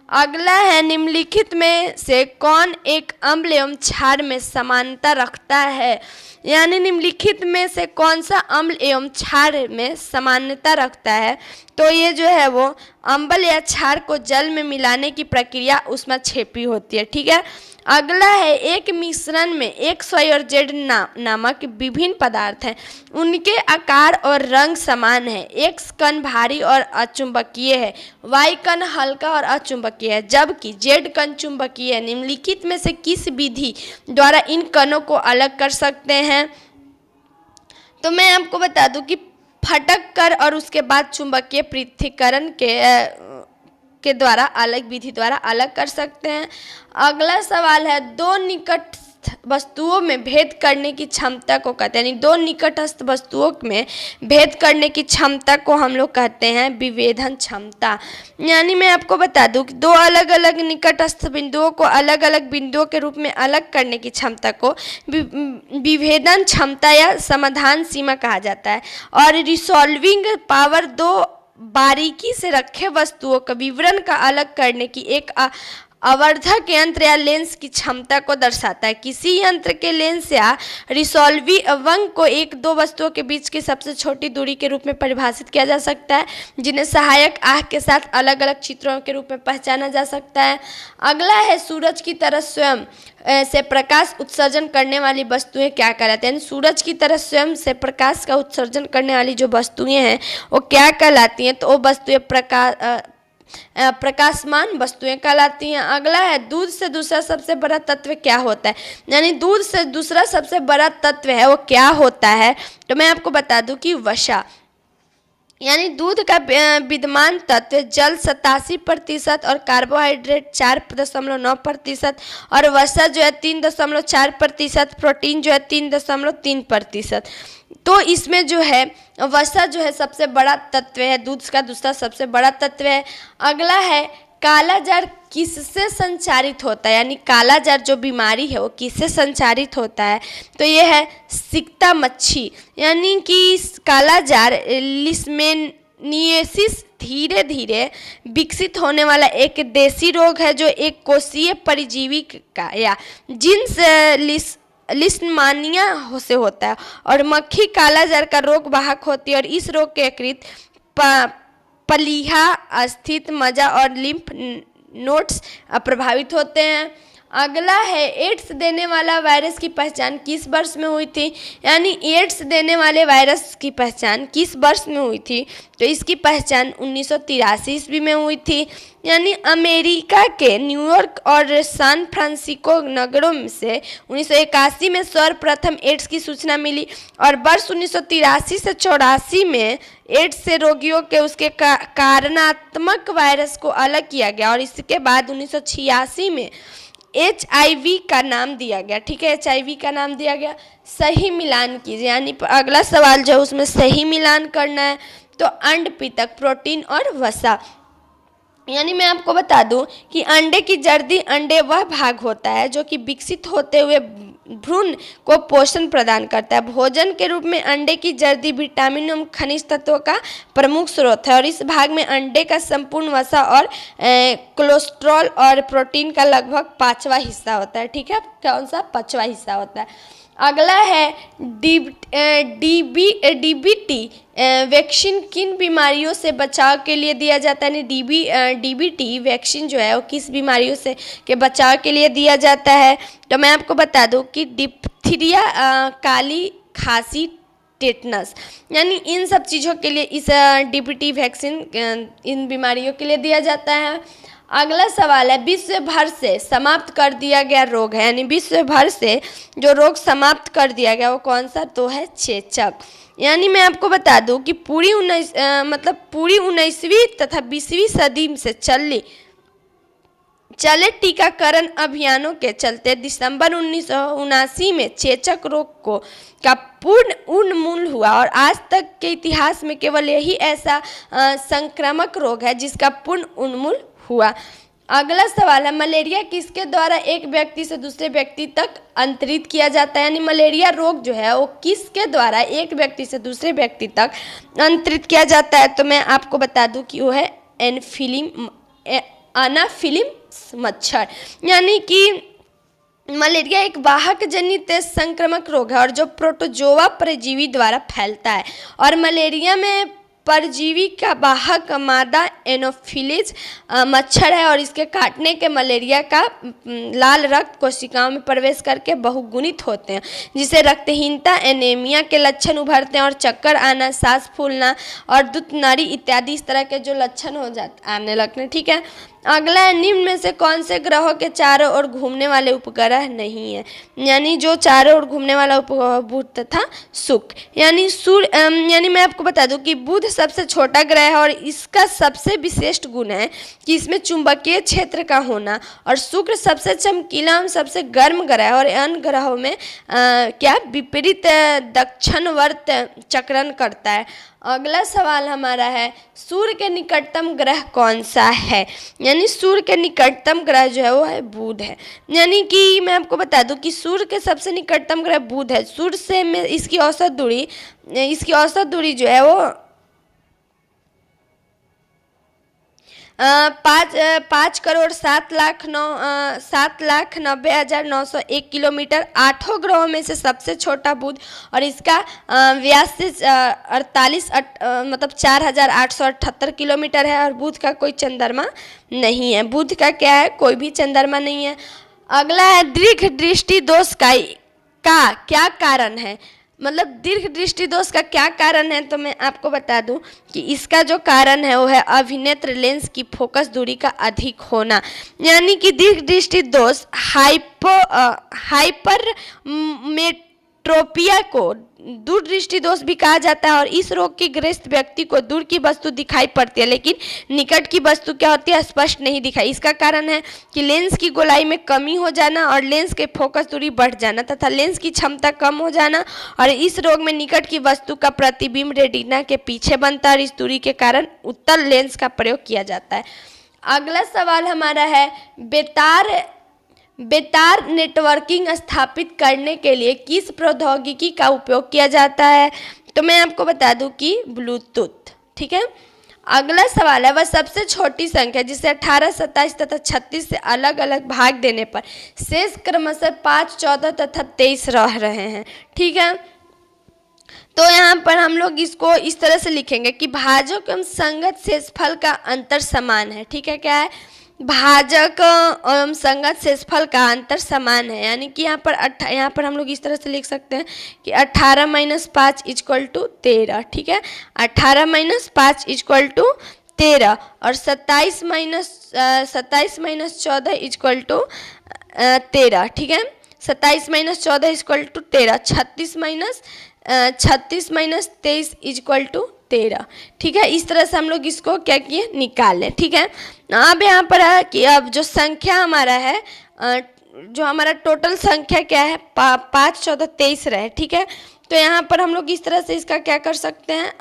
अगला है निम्नलिखित में से कौन एक अम्ल एवं क्षार में समानता रखता है। यानी निम्नलिखित में से कौन सा अम्ल एवं क्षार में समानता रखता है, तो ये जो है वो अम्ल या क्षार को जल में मिलाने की प्रक्रिया ऊष्माक्षेपी होती है। ठीक है। अगला है एक मिश्रण में X, Y और Z नामक विभिन्न पदार्थ हैं, उनके आकार और रंग समान है। X कण भारी और अचुंबकीय है, Y कण हल्का और अचुंबकीय है, जबकि Z कण चुंबकीय है। निम्नलिखित में से किस विधि द्वारा इन कणों को अलग कर सकते हैं। तो मैं आपको बता दूं कि फटक कर और उसके बाद चुंबकीय पृथक्करण के द्वारा विधि द्वारा अलग कर सकते हैं। अगला सवाल है दो निकटस्थ वस्तुओं में भेद करने की क्षमता को कहते हैं, यानी दो निकटस्थ वस्तुओं में भेद करने की क्षमता को हम लोग कहते हैं विभेदन क्षमता। यानी मैं आपको बता दूं कि दो अलग अलग निकटस्थ बिंदुओं को अलग अलग बिंदुओं के रूप में अलग करने की क्षमता को विभेदन क्षमता या समाधान सीमा कहा जाता है। और रिसॉल्विंग पावर दो बारीकी से रखे वस्तुओं का विवरण का अलग करने की एक आवर्धक यंत्र या लेंस की क्षमता को दर्शाता है। किसी यंत्र के लेंस या रिसॉल्विंग को एक दो वस्तुओं के बीच की सबसे छोटी दूरी के रूप में परिभाषित किया जा सकता है, जिन्हें सहायक आंख के साथ अलग अलग चित्रों के रूप में पहचाना जा सकता है। अगला है सूरज की तरह स्वयं से प्रकाश उत्सर्जन करने वाली वस्तुएं क्या कहलाती हैं। सूरज की तरह स्वयं से प्रकाश का उत्सर्जन करने वाली जो वस्तुएं हैं वो क्या कहलाती हैं, तो वो वस्तुएं प्रकाशमान वस्तुएं कहलाती हैं। अगला है दूध से दूसरा सबसे बड़ा तत्व क्या होता है, यानी दूध से दूसरा सबसे बड़ा तत्व है वो क्या होता है, तो मैं आपको बता दूं कि वसा, यानी दूध का विद्यमान तत्व जल 87% और कार्बोहाइड्रेट 4.9% और वसा जो है 3.4%, प्रोटीन जो है 3.3%। तो इसमें जो है वसा जो है सबसे बड़ा तत्व है, दूध का दूसरा सबसे बड़ा तत्व है। अगला है कालाजार किससे संचारित होता है, यानी कालाजार जो बीमारी है वो किससे संचारित होता है, तो ये है सिकता मच्छी, यानी कि कालाजार लिस्मेनियसिस धीरे धीरे विकसित होने वाला एक देसी रोग है जो एक कोशीय परजीवी का या जिन्स लिस्मानिया से होता है और मक्खी कालाजार का रोग वाहक होती है और इस रोग के यकृत पलीहा स्थित मज्जा और लिम्फ नोड्स प्रभावित होते हैं। अगला है एड्स देने वाला वायरस की पहचान किस वर्ष में हुई थी, यानी एड्स देने वाले वायरस की पहचान किस वर्ष में हुई थी, तो इसकी पहचान 1983 ईस्वी में हुई थी। यानी अमेरिका के न्यूयॉर्क और सैन फ्रांसिस्को नगरों से 1981 में सर्वप्रथम एड्स की सूचना मिली और वर्ष 1983 से 84 में एड्स से रोगियों के उसके कारणात्मक वायरस को अलग किया गया और इसके बाद 1986 में HIV का नाम दिया गया। ठीक है, HIV का नाम दिया गया। सही मिलान कीजिए, यानी अगला सवाल जो है उसमें सही मिलान करना है। तो अंडपितक, प्रोटीन और वसा, यानी मैं आपको बता दूं कि अंडे की जर्दी अंडे वह भाग होता है जो कि विकसित होते हुए भ्रूण को पोषण प्रदान करता है। भोजन के रूप में अंडे की जर्दी विटामिन एवं खनिज तत्वों का प्रमुख स्रोत है और इस भाग में अंडे का संपूर्ण वसा और कोलेस्ट्रॉल और प्रोटीन का लगभग 5वां हिस्सा होता है। ठीक है, कौन सा 5वां हिस्सा होता है। अगला है डीबीटी वैक्सीन किन बीमारियों से बचाव के लिए दिया जाता है, यानी डीबीटी वैक्सीन जो है वो किस बीमारियों से के बचाव के लिए दिया जाता है, तो मैं आपको बता दूं कि डिप्थीरिया, काली खांसी, टेटनस, यानी इन सब चीज़ों के लिए इस डीबीटी वैक्सीन इन बीमारियों के लिए दिया जाता है। अगला सवाल है विश्व भर से समाप्त कर दिया गया रोग है, यानी विश्व भर से जो रोग समाप्त कर दिया गया वो कौन सा, तो है चेचक। यानी मैं आपको बता दूं कि पूरी 19वीं तथा 20वीं सदी से चले टीकाकरण अभियानों के चलते दिसंबर 1979 में चेचक रोग का पूर्ण उन्मूलन हुआ और आज तक के इतिहास में केवल यही ऐसा संक्रामक रोग है जिसका पूर्ण उन्मूलन हुआ। अगला सवाल है मलेरिया किसके द्वारा एक व्यक्ति से दूसरे व्यक्ति तक अंतरित किया जाता है, यानी मलेरिया रोग जो है वो किसके द्वारा एक व्यक्ति से दूसरे व्यक्ति तक अंतरित किया जाता है, तो मैं आपको बता दूं कि वो है अनाफिलिस मच्छर, यानी कि मलेरिया एक वाहक जनित संक्रामक रोग है और जो प्रोटोजोआ परजीवी द्वारा फैलता है और मलेरिया में परजीवी का वाहक मादा एनोफिलिस मच्छर है और इसके काटने के मलेरिया का लाल रक्त कोशिकाओं में प्रवेश करके बहुगुणित होते हैं जिससे रक्तहीनता, एनीमिया के लक्षण उभरते हैं और चक्कर आना, सांस फूलना और दुर्नाड़ी इत्यादि इस तरह के जो लक्षण आने लगते हैं। ठीक है, अगला है निम्न में से कौन से ग्रहों के चारों ओर घूमने वाले उपग्रह नहीं है, यानी जो चारों ओर घूमने वाला उपग्रह बुध तथा शुक्र, यानी सूर्य, यानी मैं आपको बता दूं कि बुध सबसे छोटा ग्रह है और इसका सबसे विशिष्ट गुण है कि इसमें चुंबकीय क्षेत्र का होना और शुक्र सबसे चमकीला और सबसे गर्म ग्रह है और अन्य ग्रहों में क्या विपरीत दक्षिणवर्त चक्रण करता है। अगला सवाल हमारा है सूर्य के निकटतम ग्रह कौन सा है, यानी सूर्य के निकटतम ग्रह जो है वो है बुध है, यानी कि मैं आपको बता दूं कि सूर्य के सबसे निकटतम ग्रह बुध है। सूर्य से में इसकी औसत दूरी जो है वो 5,07,90,901 किलोमीटर। 8 ग्रहों में से सबसे छोटा बुध और इसका व्यास से 4,878 किलोमीटर है और बुध का कोई चंद्रमा नहीं है। बुध का क्या है, कोई भी चंद्रमा नहीं है। अगला है दीर्घ दृष्टि दोष का क्या कारण है, मतलब दीर्घ दृष्टि दोष का क्या कारण है, तो मैं आपको बता दूं कि इसका जो कारण है वो है अभिनेत्र लेंस की फोकस दूरी का अधिक होना। यानी कि दीर्घ दृष्टि दोष हाइपरमेट्रोपिया को दूरदृष्टि दोष भी कहा जाता है और इस रोग के ग्रस्त व्यक्ति को दूर की वस्तु दिखाई पड़ती है लेकिन निकट की वस्तु क्या होती है, स्पष्ट नहीं दिखाई। इसका कारण है कि लेंस की गोलाई में कमी हो जाना और लेंस के फोकस दूरी बढ़ जाना तथा लेंस की क्षमता कम हो जाना, और इस रोग में निकट की वस्तु का प्रतिबिंब रेटिना के पीछे बनता है और इस दूरी के कारण उत्तल लेंस का प्रयोग किया जाता है। अगला सवाल हमारा है, बेतार नेटवर्किंग स्थापित करने के लिए किस प्रौद्योगिकी का उपयोग किया जाता है, तो मैं आपको बता दूं कि ब्लूटूथ। ठीक है। अगला सवाल है, वह सबसे छोटी संख्या जिसे 18, 27 तथा 36 से अलग अलग भाग देने पर शेष क्रमशः 5, 14 तथा 23 रह रहे हैं। ठीक है। तो यहाँ पर हम लोग इसको इस तरह से लिखेंगे कि भाजक एवं संगत शेषफल का अंतर समान है। ठीक है। क्या है? भाजक एवं संगत शेषफल का अंतर समान है। यानी कि यहाँ पर हम लोग इस तरह से लिख सकते हैं कि 18 - 5 = 13। ठीक है। 18 - 5 = 13 और 27 - 14 = 13। ठीक है। 27 - 14 = 13। 36 - 23 = 13। ठीक है। इस तरह से हम लोग इसको क्या किए, निकाल लें। ठीक है। अब यहाँ पर है कि अब जो संख्या हमारा है, जो हमारा टोटल संख्या क्या है, 5, 14, 23 रहे। ठीक है। तो यहाँ पर हम लोग इस तरह से इसका क्या कर सकते हैं,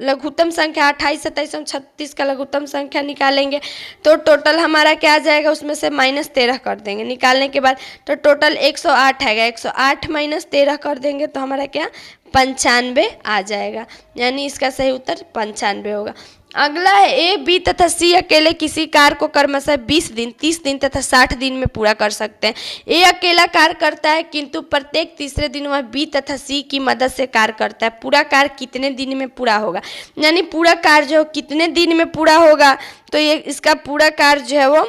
लघुत्तम संख्या 28, 27 और 36 का लघुत्तम संख्या निकालेंगे तो टोटल हमारा क्या आ जाएगा, उसमें से -13 कर देंगे निकालने के बाद, तो टोटल 108 आएगा। 108 - 13 कर देंगे तो हमारा क्या 95 आ जाएगा। यानी इसका सही उत्तर 95 होगा। अगला है, ए, बी तथा सी अकेले किसी कार्य को क्रमशः 20 दिन, 30 दिन तथा 60 दिन में पूरा कर सकते हैं। ए अकेला कार्य करता है किंतु प्रत्येक तीसरे दिन वह बी तथा सी की मदद से कार्य करता है। पूरा कार्य कितने दिन में पूरा होगा, यानी पूरा कार्य जो कितने दिन में पूरा होगा, तो ये इसका पूरा कार्य जो है वो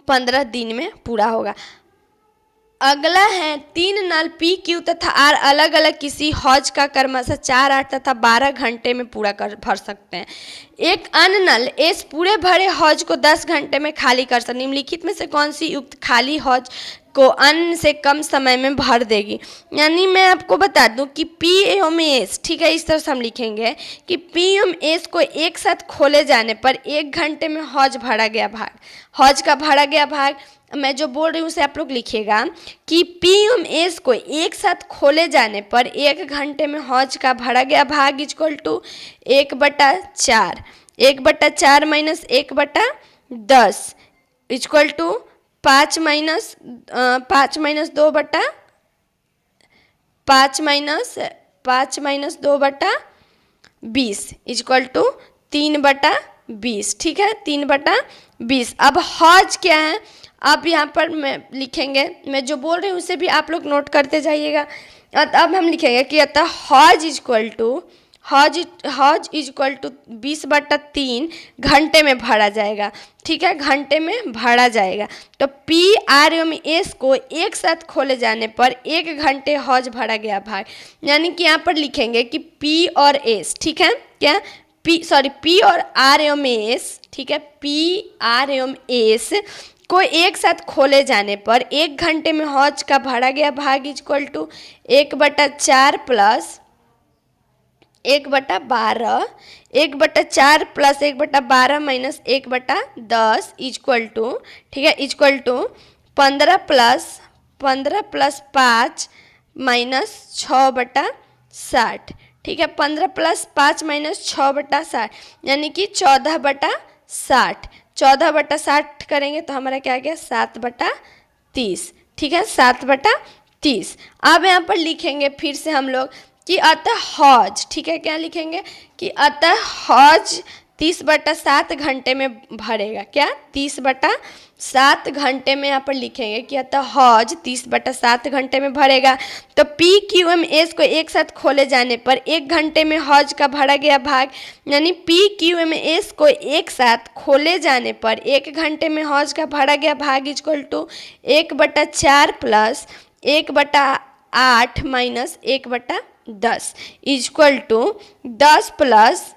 15 दिन में पूरा होगा। अगला है, 3 नल P, Q तथा R अलग अलग किसी हौज का क्रमशः 4, 8 तथा 12 घंटे में पूरा भर सकते हैं। एक अन्य नल S पूरे भरे हौज को 10 घंटे में खाली कर सकते। निम्नलिखित में से कौन सी युक्त खाली हौज को अन्य से कम समय में भर देगी। यानी मैं आपको बता दूं कि P एवं S, ठीक है, इस तरह से हम लिखेंगे कि P एवं S को एक साथ खोले जाने पर 1 घंटे में हौज भरा गया भाग, हौज का भरा गया भाग, मैं जो बोल रही हूँ उसे आप लोग लिखिएगा कि P एवं S को एक साथ खोले जाने पर 1 घंटे में हौज का भरा गया भाग = 1/4, 1/4 - 1/10 = 5 - 2/20 = 3/20। ठीक है, 3/20। अब हौज क्या है, अब यहाँ पर मैं लिखेंगे, मैं जो बोल रही हूँ उसे भी आप लोग नोट करते जाइएगा। अब हम लिखेंगे कि अतः हौज = 20/3 घंटे में भरा जाएगा। ठीक है, घंटे में भरा जाएगा। तो P, R एवं S को एक साथ खोले जाने पर 1 घंटे हौज भरा गया भाग। यानी कि यहाँ पर लिखेंगे कि P और S, ठीक है, क्या P और R एवं S, ठीक है, P, R एवं S को एक साथ खोले जाने पर 1 घंटे में हौज का भरा गया भाग = 1/4 प्लस 1/12, 1/4 प्लस 1/12 माइनस 1/10 = ठीक है, = 15 प्लस 5 माइनस 6/60। ठीक है, 15 प्लस 5 माइनस 6/60 यानी कि 14/60। 14/60 करेंगे तो हमारा क्या आ गया 7/30। ठीक है, 7/30। अब यहाँ पर लिखेंगे फिर से हम लोग कि अतः हौज, ठीक है, क्या लिखेंगे कि अतः हौज 30/7 घंटे में भरेगा। क्या 30/7 घंटे में यहाँ पर लिखेंगे कि अतः हौज 30/7 घंटे में भरेगा। तो P, Q एवं S को एक साथ खोले जाने पर 1 घंटे में हौज का भरा गया भाग, यानी P, Q एवं S को एक साथ खोले जाने पर 1 घंटे में हौज का भरा गया भाग = 1/4 plus 1/8 8 minus 1/10 equal to 10 plus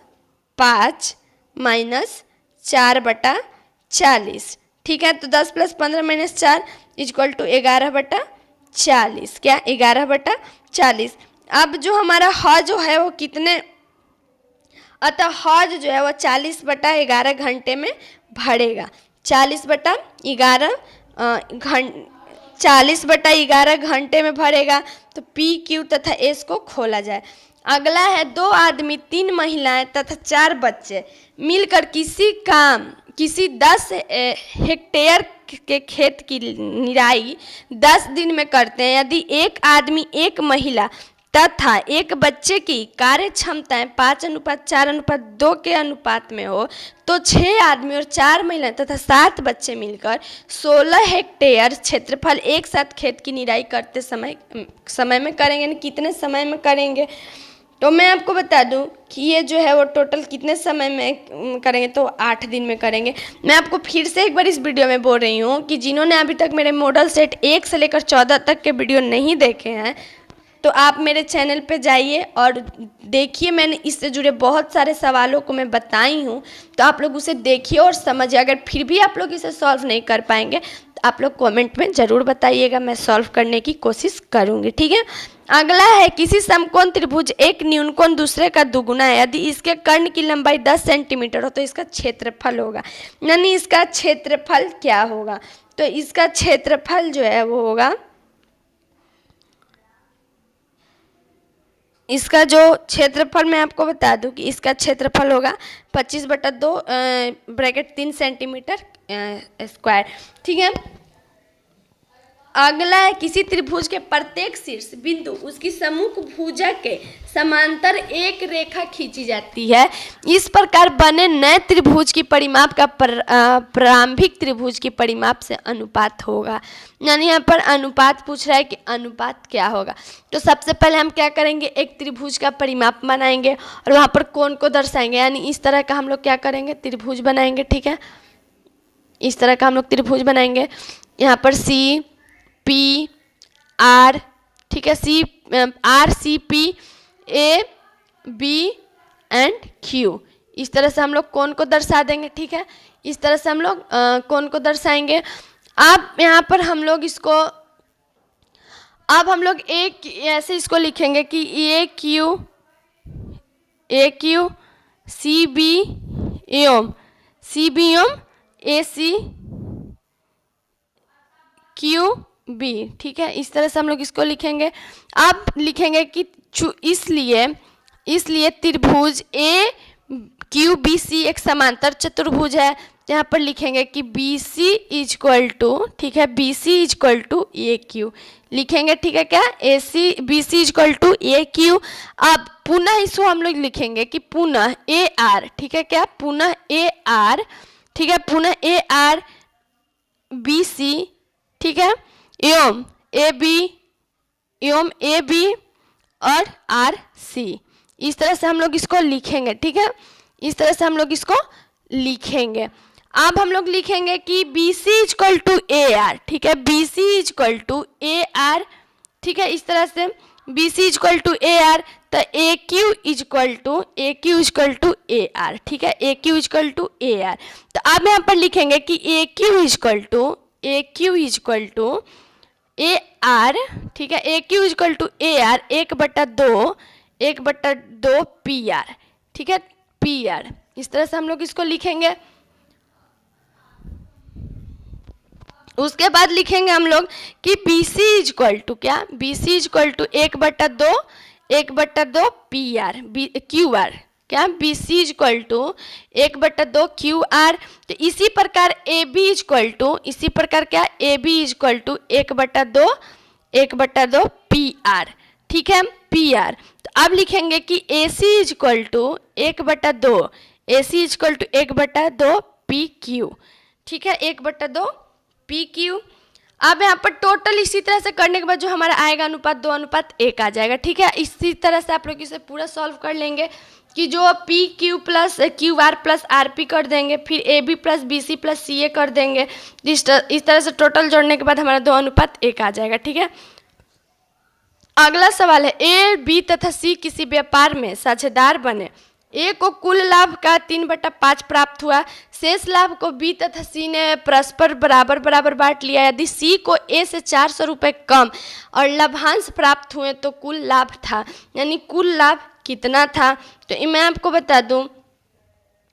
5 minus 4/40। ठीक है, तो 10 प्लस 15 माइनस 4 इक्वल टू 11/40। क्या 11/40। अब जो हमारा ह जो है वो कितने, अतः हौज जो है वो 40/11 घंटे में भरेगा। 40/11 घंटे में भरेगा। तो पी क्यू तथा एस को खोला जाए। अगला है 2 आदमी 3 महिलाएं तथा 4 बच्चे मिलकर किसी 10 हेक्टेयर के खेत की निराई 10 दिन में करते हैं। यदि एक आदमी, एक महिला तथा एक बच्चे की कार्य क्षमताएं 5:4:2 के अनुपात में हो तो 6 आदमी और 4 महिलाएं तथा 7 बच्चे मिलकर 16 हेक्टेयर क्षेत्रफल एक साथ खेत की निराई करते समय में करेंगे। कितने समय में करेंगे? तो मैं आपको बता दूं कि ये जो है वो टोटल कितने समय में करेंगे, तो 8 दिन में करेंगे। मैं आपको फिर से एक बार इस वीडियो में बोल रही हूँ कि जिन्होंने अभी तक मेरे मॉडल सेट 1 से लेकर 14 तक के वीडियो नहीं देखे हैं तो आप मेरे चैनल पे जाइए और देखिए। मैंने इससे जुड़े बहुत सारे सवालों को मैं बताई हूँ, तो आप लोग उसे देखिए और समझिए। अगर फिर भी आप लोग इसे सॉल्व नहीं कर पाएंगे तो आप लोग कमेंट में ज़रूर बताइएगा, मैं सॉल्व करने की कोशिश करूँगी। ठीक है, अगला है किसी समकोण त्रिभुज एक न्यूनकोण दूसरे का दुगुना है। यदि इसके कर्ण की लंबाई 10 सेंटीमीटर हो तो इसका क्षेत्रफल होगा। यानी इसका क्षेत्रफल क्या होगा? तो इसका क्षेत्रफल जो है वो होगा, इसका जो क्षेत्रफल मैं आपको बता दूं कि इसका क्षेत्रफल होगा 25/2 ब्रैकेट 3 सेंटीमीटर स्क्वायर। ठीक है, अगला है किसी त्रिभुज के प्रत्येक शीर्ष बिंदु उसकी सम्मुख भुजा के समांतर एक रेखा खींची जाती है। इस प्रकार बने नए त्रिभुज की परिमाप का प्रारंभिक त्रिभुज की परिमाप से अनुपात होगा। यानी यहाँ पर अनुपात पूछ रहा है कि अनुपात क्या होगा। तो सबसे पहले हम क्या करेंगे, एक त्रिभुज का परिमाप बनाएंगे और वहाँ पर कोण को दर्शाएंगे। यानी इस तरह का हम लोग क्या करेंगे, त्रिभुज बनाएंगे। ठीक है, इस तरह का हम लोग त्रिभुज बनाएंगे। यहाँ पर सी पी आर, ठीक है, C R C P A B and Q, इस तरह से हम लोग कोण को दर्शा देंगे। ठीक है, इस तरह से हम लोग कोण को दर्शाएंगे। अब यहाँ पर हम लोग इसको, अब हम लोग एक ऐसे इसको लिखेंगे कि A Q C B M A C Q B. ठीक है, इस तरह से हम लोग इसको लिखेंगे। अब लिखेंगे कि इसलिए त्रिभुज ए क्यू बी सी एक समांतर चतुर्भुज है। यहाँ पर लिखेंगे कि बी सी इक्वल टू, ठीक है, B C equal to A Q लिखेंगे। ठीक है, क्या A C B C equal to A Q. अब पुनः इसको हम लोग लिखेंगे कि पुनः ए आर, ठीक है, क्या पुनः ए आर, ठीक है, पुनः ए आर बी सी, ठीक है, एवं ए बी और आर सी, इस तरह से हम लोग इसको लिखेंगे। ठीक है, इस तरह से हम लोग इसको लिखेंगे। अब हम लोग लिखेंगे कि B C equal to A R, ठीक है, B C equal to A R, ठीक है, इस तरह से B C equal to A R. तो A Q equal to A R, ठीक है, A Q equal to A R. तो अब यहाँ पर लिखेंगे कि A Q equal to A R, ठीक है, A Q equal to A R 1/2 P R, ठीक है, पी आर, इस तरह से हम लोग इसको लिखेंगे। उसके बाद लिखेंगे हम लोग कि बी सी इक्वल टू क्या, B C equal to 1/2 P R Q R, क्या B C equal to 1/2 Q R. तो इसी प्रकार ए बी इक्वल टू, इसी प्रकार क्या A B equal to 1/2 P R, ठीक है, पी आर। तो अब लिखेंगे कि A C equal to 1/2, A C equal to 1/2 P Q, ठीक है, 1/2 पी क्यू। अब यहाँ पर टोटल इसी तरह से करने के बाद जो हमारा आएगा अनुपात 2:1 आ जाएगा। ठीक है, इसी तरह से आप लोग इसे पूरा सॉल्व कर लेंगे कि जो P Q plus Q R plus R P कर देंगे, फिर A B plus B C plus C A कर देंगे। इस तरह से टोटल जोड़ने के बाद हमारा 2:1 आ जाएगा। ठीक है, अगला सवाल है, ए, बी तथा सी किसी व्यापार में साझेदार बने। ए को कुल लाभ का 3/5 प्राप्त हुआ। शेष लाभ को बी तथा सी ने परस्पर बराबर बराबर बांट लिया। यदि सी को ए से 400 रुपये कम और लाभांश प्राप्त हुए तो कुल लाभ था, यानी कुल लाभ कितना था। तो मैं आपको बता दूं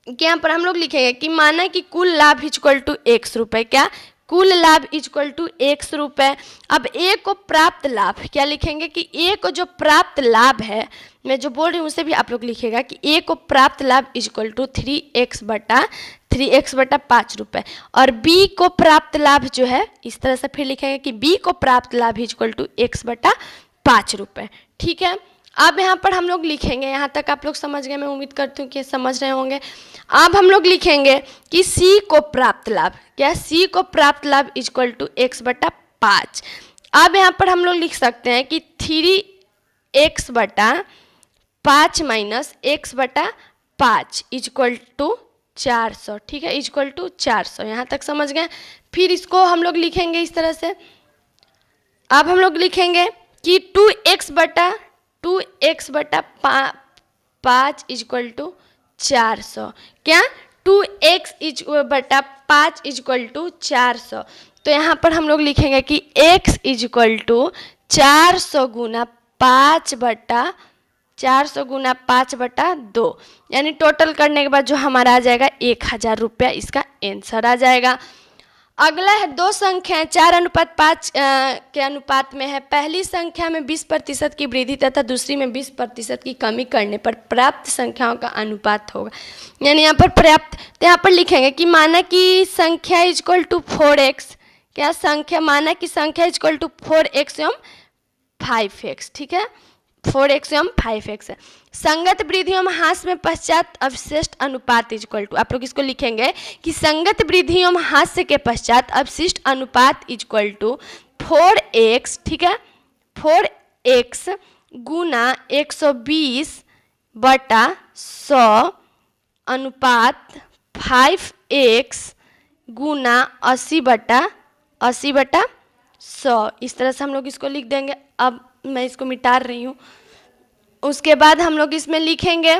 कि यहाँ पर हम लोग लिखेंगे कि माना कि कुल लाभ इक्वल टू x रुपये, क्या कुल लाभ इक्वल टू x रुपये। अब ए को प्राप्त लाभ क्या लिखेंगे कि ए को जो प्राप्त लाभ है, मैं जो बोल रही हूँ उसे भी आप लोग लिखेगा कि ए को प्राप्त लाभ इक्वल टू 3x बटा 5 रुपये, और बी को प्राप्त लाभ जो है इस तरह से फिर लिखेंगे कि बी को प्राप्त लाभ इक्वल टू x बटा 5 रुपये। ठीक है, अब यहाँ पर हम लोग लिखेंगे, यहाँ तक आप लोग समझ गए, मैं उम्मीद करती हूँ कि समझ रहे होंगे। अब हम लोग लिखेंगे कि सी को प्राप्त लाभ, क्या सी को प्राप्त लाभ इक्वल टू x बटा 5। अब यहाँ पर हम लोग लिख सकते हैं कि 3x बटा 5 माइनस x बटा 5 इक्वल टू 400। ठीक है, इक्वल टू 400, यहाँ तक समझ गए। फिर इसको हम लोग लिखेंगे इस तरह से। अब हम लोग लिखेंगे कि 2x बटा 5 इक्वल टू 400, क्या 2x बटा 5 इक्वल टू 400। तो यहाँ पर हम लोग लिखेंगे कि x इक्वल टू 400 गुना 5 बटा 2, यानी टोटल करने के बाद जो हमारा आ जाएगा 1000 रुपया, इसका आंसर आ जाएगा। अगला है, दो संख्याएं 4:5 के अनुपात में है। पहली संख्या में 20% की वृद्धि तथा दूसरी में 20% की कमी करने पर प्राप्त संख्याओं का अनुपात होगा, यानी यहाँ पर पर्याप्त। तो यहाँ पर लिखेंगे कि माना कि संख्या इक्वल टू 4x, क्या संख्या माना कि संख्या इक्वल टू 4x एवं 5x। ठीक है, 4x एवं 5x है। संगत वृद्धि एवं ह्रास में पश्चात अवशिष्ट अनुपात इक्वल टू, आप लोग इसको लिखेंगे कि संगत वृद्धि एवं ह्रास के पश्चात अवशिष्ट अनुपात इक्वल टू 4x, ठीक है, 4x गुना 120 बटा 100 अनुपात 5x गुना 80 बटा 100। इस तरह से हम लोग इसको लिख देंगे। अब मैं इसको मिटा रही हूँ। उसके बाद हम लोग इसमें लिखेंगे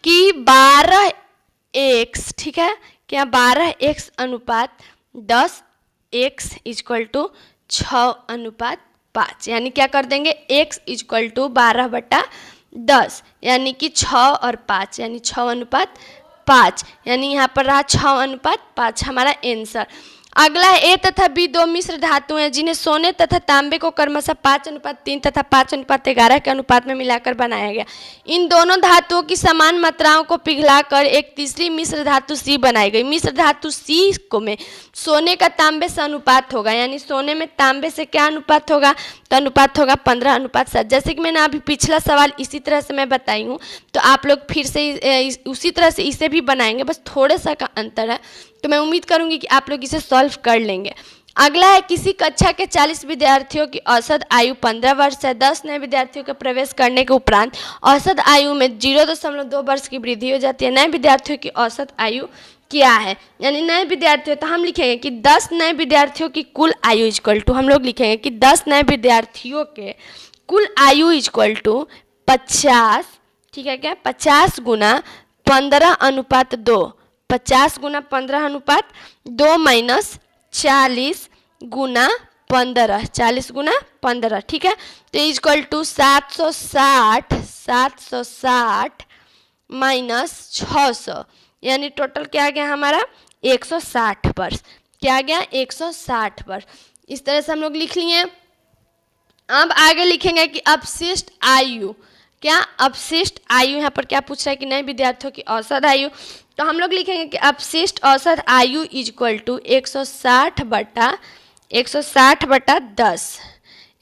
कि 12x, ठीक है, क्या 12x अनुपात 10x इक्वल टू 6:5, यानी क्या कर देंगे x इक्वल टू 12 बटा 10, यानी कि 6 और 5, यानी 6:5, यानी यहाँ पर रहा 6:5 हमारा आंसर। अगला है, ए तथा बी दो मिश्र धातु हैं जिन्हें सोने तथा तांबे को क्रमशः 5:3 तथा 5:11 के अनुपात में मिलाकर बनाया गया। इन दोनों धातुओं की समान मात्राओं को पिघलाकर एक तीसरी मिश्र धातु सी बनाई गई। मिश्र धातु सी को में सोने का तांबे से अनुपात होगा, यानी सोने में तांबे से क्या अनुपात होगा, तो अनुपात होगा 15:7। जैसे कि मैंने अभी पिछला सवाल इसी तरह से मैं बताई हूँ, तो आप लोग फिर से उसी तरह से इसे भी बनाएंगे, बस थोड़ा सा का अंतर है। तो मैं उम्मीद करूंगी कि आप लोग इसे सॉल्व कर लेंगे। अगला है, किसी कक्षा के 40 विद्यार्थियों की औसत आयु 15 वर्ष है। 10 नए विद्यार्थियों के प्रवेश करने के उपरांत औसत आयु में 0.2 वर्ष की वृद्धि हो जाती है। नए विद्यार्थियों की औसत आयु क्या है, यानी नए विद्यार्थियों, तो हम लिखेंगे कि 10 नए विद्यार्थियों की कुल आयु इक्वल टू, हम लोग लिखेंगे कि 10 नए विद्यार्थियों के कुल आयु इक्वल टू 50, ठीक है, क्या 50 गुना 15:2, 50 गुना 15:2 माइनस 40 गुना 15, 40 गुना 15, ठीक है। तो इक्वल टू 760 माइनस 600, यानी टोटल क्या आ गया हमारा 160 वर्ष। क्या आ गया 160 वर्ष। इस तरह से हम लोग लिख लिए। अब आगे लिखेंगे कि अपशिष्ट आयु, क्या अपशिष्ट आयु, यहाँ पर क्या पूछ रहा है कि नए विद्यार्थियों की औसत आयु, तो हम लोग लिखेंगे कि अपशिष्ट औसत आयु इक्वल टू 160 बटा 10,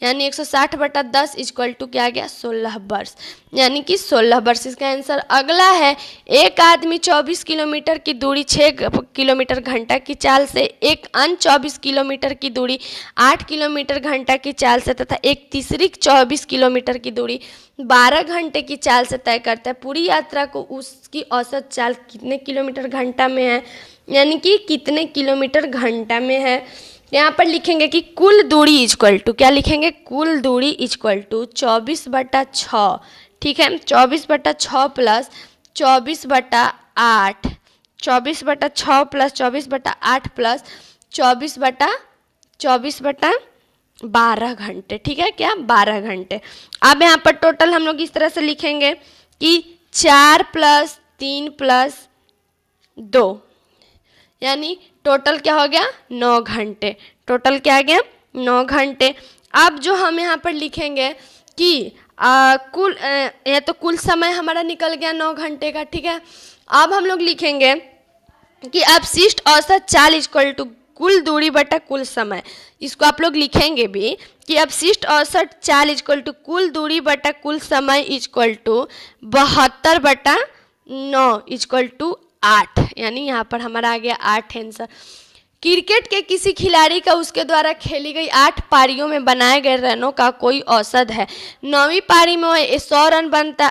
यानी 160 बटा 10 इक्वल टू क्या आ गया 16 वर्ष, यानी कि 16 वर्ष इसका आंसर। अगला है, एक आदमी 24 किलोमीटर की दूरी 6 किलोमीटर घंटा की चाल से, एक अन्य 24 किलोमीटर की दूरी 8 किलोमीटर घंटा की चाल से तथा एक तीसरी 24 किलोमीटर की दूरी 12 घंटे की चाल से तय करता है। पूरी यात्रा को उसकी औसत चाल कितने किलोमीटर घंटा में है, यानी कि कितने किलोमीटर घंटा में है। यहाँ पर लिखेंगे कि कुल दूरी इक्वल टू, क्या लिखेंगे, कुल दूरी इक्वल टू 24/6, ठीक है, 24/6 प्लस 24/8, 24/6 प्लस 24/8 प्लस 24/12 घंटे, ठीक है, क्या 12 घंटे। अब यहाँ पर टोटल हम लोग इस तरह से लिखेंगे कि 4 + 3 + 2, यानी टोटल क्या हो गया 9 घंटे, टोटल क्या आ गया 9 घंटे। अब जो हम यहाँ पर लिखेंगे कि ये तो कुल समय हमारा निकल गया 9 घंटे का, ठीक है। अब हम लोग लिखेंगे कि अपशिष्ट औसत चाल इक्वल टू कुल दूरी बटा कुल समय। इसको आप लोग लिखेंगे भी कि अपशिष्ट औसत चाल इक्वल टू कुल दूरी बटा कुल समय इक्वल टू 72/9 इक्वल टू 8, यानी यहाँ पर हमारा आ गया 8 आंसर। क्रिकेट के किसी खिलाड़ी का उसके द्वारा खेली गई 8 पारियों में बनाए गए रनों का कोई औसत है। 9वीं पारी में वह 100 रन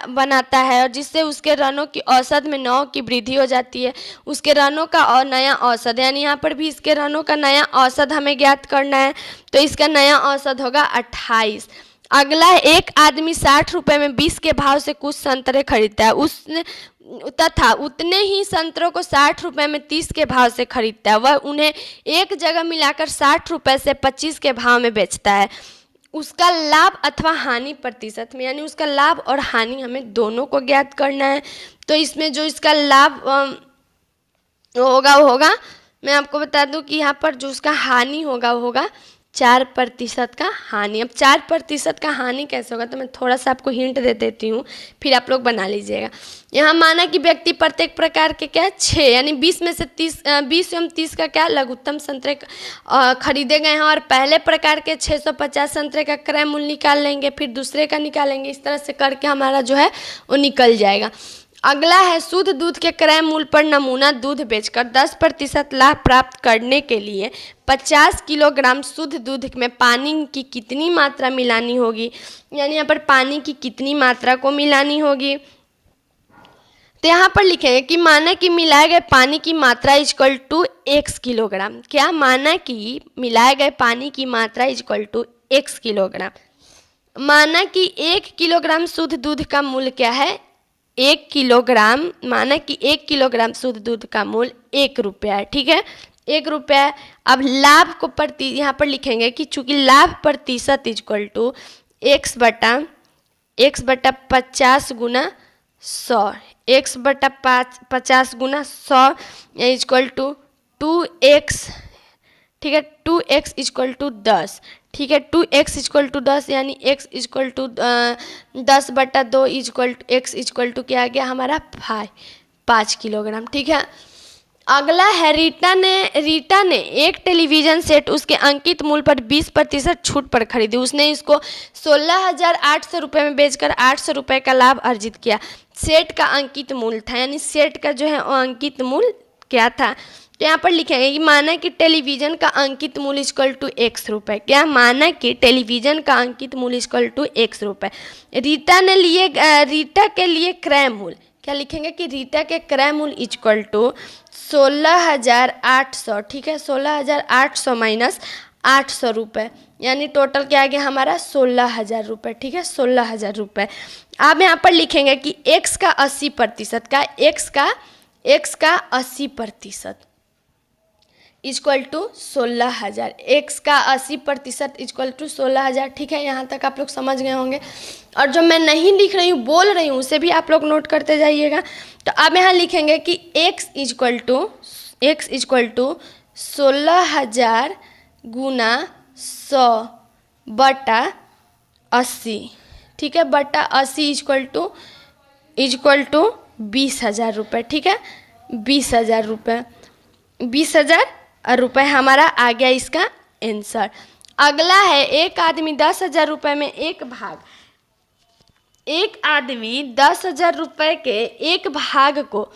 बनाता है और जिससे उसके रनों की औसत में 9 की वृद्धि हो जाती है। उसके रनों का और नया औसत, यानी यहाँ पर भी इसके रनों का नया औसत हमें ज्ञात करना है, तो इसका नया औसत होगा 28। अगला, एक आदमी 60 रुपये में 20 के भाव से कुछ संतरे खरीदता है, उसने तथा उतने ही संतरों को 60 रुपये में 30 के भाव से खरीदता है। वह उन्हें एक जगह मिलाकर 60 रुपये से 25 के भाव में बेचता है। उसका लाभ अथवा हानि प्रतिशत में, यानी उसका लाभ और हानि हमें दोनों को ज्ञात करना है। तो इसमें जो इसका लाभ होगा वो होगा, मैं आपको बता दूं कि यहाँ पर जो उसका हानि होगा वो होगा 4% का हानि। अब 4% का हानि कैसे होगा, तो मैं थोड़ा सा आपको हिंट दे देती हूँ, फिर आप लोग बना लीजिएगा। यहाँ माना कि व्यक्ति प्रत्येक प्रकार के क्या 6, यानी 20 में से 20 एवं 30 का क्या लघुत्तम संतरे खरीदे गए हैं, और पहले प्रकार के 650 संतरे का क्रय मूल्य निकाल लेंगे, फिर दूसरे का निकालेंगे, इस तरह से करके हमारा जो है वो निकल जाएगा। अगला है, शुद्ध दूध के क्रय मूल्य पर नमूना दूध बेचकर 10% लाभ प्राप्त करने के लिए 50 किलोग्राम शुद्ध दूध में पानी की कितनी मात्रा मिलानी होगी, यानी यहाँ पर पानी की कितनी मात्रा को मिलानी होगी। तो यहाँ पर लिखेंगे कि माना कि मिलाए गए पानी की मात्रा इक्वल टू x किलोग्राम। क्या, माना कि मिलाए गए पानी की मात्रा इक्वल टू x किलोग्राम। माना कि 1 किलोग्राम शुद्ध दूध का मूल्य क्या है 1 किलोग्राम, माना कि 1 किलोग्राम शुद्ध दूध का मूल्य 1 रुपया है, ठीक है, 1 रुपया है। अब लाभ को यहाँ पर लिखेंगे कि चूंकि लाभ प्रतिशत इक्वल टू x बटा 50 गुना 100, x बटा 50 गुना 100 इक्वल टू 2x, ठीक है, 2x इक्वल टू 10, ठीक है, 2x इक्वल टू 10, यानी x equal to 10/2 equal to x equal to क्या आ गया हमारा 5 किलोग्राम, ठीक है। अगला है, रीटा ने एक टेलीविज़न सेट उसके अंकित मूल्य पर 20% छूट पर खरीदी। उसने इसको 16,800 रुपये में बेचकर 800 रुपये का लाभ अर्जित किया। सेट का अंकित मूल्य था, यानी सेट का जो है वो अंकित मूल्य क्या था। तो यहाँ पर लिखेंगे कि माना कि टेलीविज़न का अंकित मूल्य इक्वल टू x रुपये। क्या, माना कि टेलीविज़न का अंकित मूल्य इक्वल टू x रुपये। रीटा के लिए क्रय मूल्य, क्या लिखेंगे कि रीटा के क्रय मूल्य इक्वल टू 16,800, ठीक है, 16,800 माइनस 800 रुपये, यानी टोटल क्या आ गया हमारा 16,000 रुपये, ठीक है, 16,000 रुपये। अब यहाँ पर लिखेंगे कि x का 80% का x का 80% इक्वल टू 16,000, x का 80% इक्वल टू 16,000, ठीक है, यहाँ तक आप लोग समझ गए होंगे। और जो मैं नहीं लिख रही हूँ बोल रही हूँ उसे भी आप लोग नोट करते जाइएगा। तो अब यहाँ लिखेंगे कि x इक्वल टू 16,000 गुना 100 बटा 80, ठीक है, बटा 80 इक्वल टू 20,000 रुपये, ठीक है, 20,000 रुपये, 20,000 रुपये हमारा आ गया इसका आंसर। अगला है, एक आदमी 10,000 रुपये में एक आदमी 10,000 रुपये के एक भाग को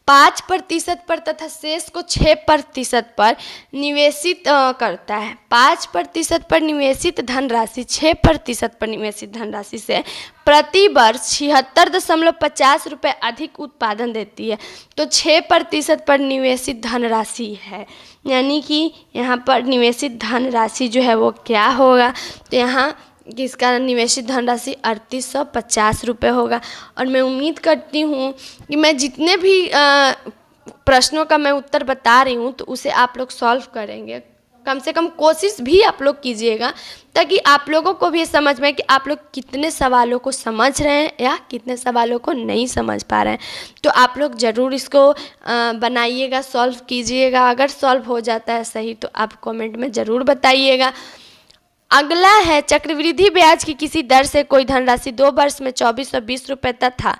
5% पर तथा शेष को 6% पर निवेशित करता है। 5% पर निवेशित धनराशि 6% पर निवेशित धनराशि से प्रति वर्ष 76.50 रुपये अधिक उत्पादन देती है। तो 6% पर निवेशित धनराशि है, यानी कि यहाँ पर निवेशित धनराशि जो है वो क्या होगा, तो यहाँ किसका निवेशित धनराशि 3850 रुपये होगा। और मैं उम्मीद करती हूँ कि मैं जितने भी प्रश्नों का मैं उत्तर बता रही हूँ तो उसे आप लोग सॉल्व करेंगे। कम से कम कोशिश भी आप लोग कीजिएगा, ताकि आप लोगों को भी समझ में कि आप लोग कितने सवालों को समझ रहे हैं या कितने सवालों को नहीं समझ पा रहे हैं। तो आप लोग ज़रूर इसको बनाइएगा, सॉल्व कीजिएगा। अगर सॉल्व हो जाता है सही तो आप कमेंट में ज़रूर बताइएगा। अगला है चक्रवृद्धि ब्याज की किसी दर से कोई धनराशि 2 वर्ष में 2420 रुपये तथा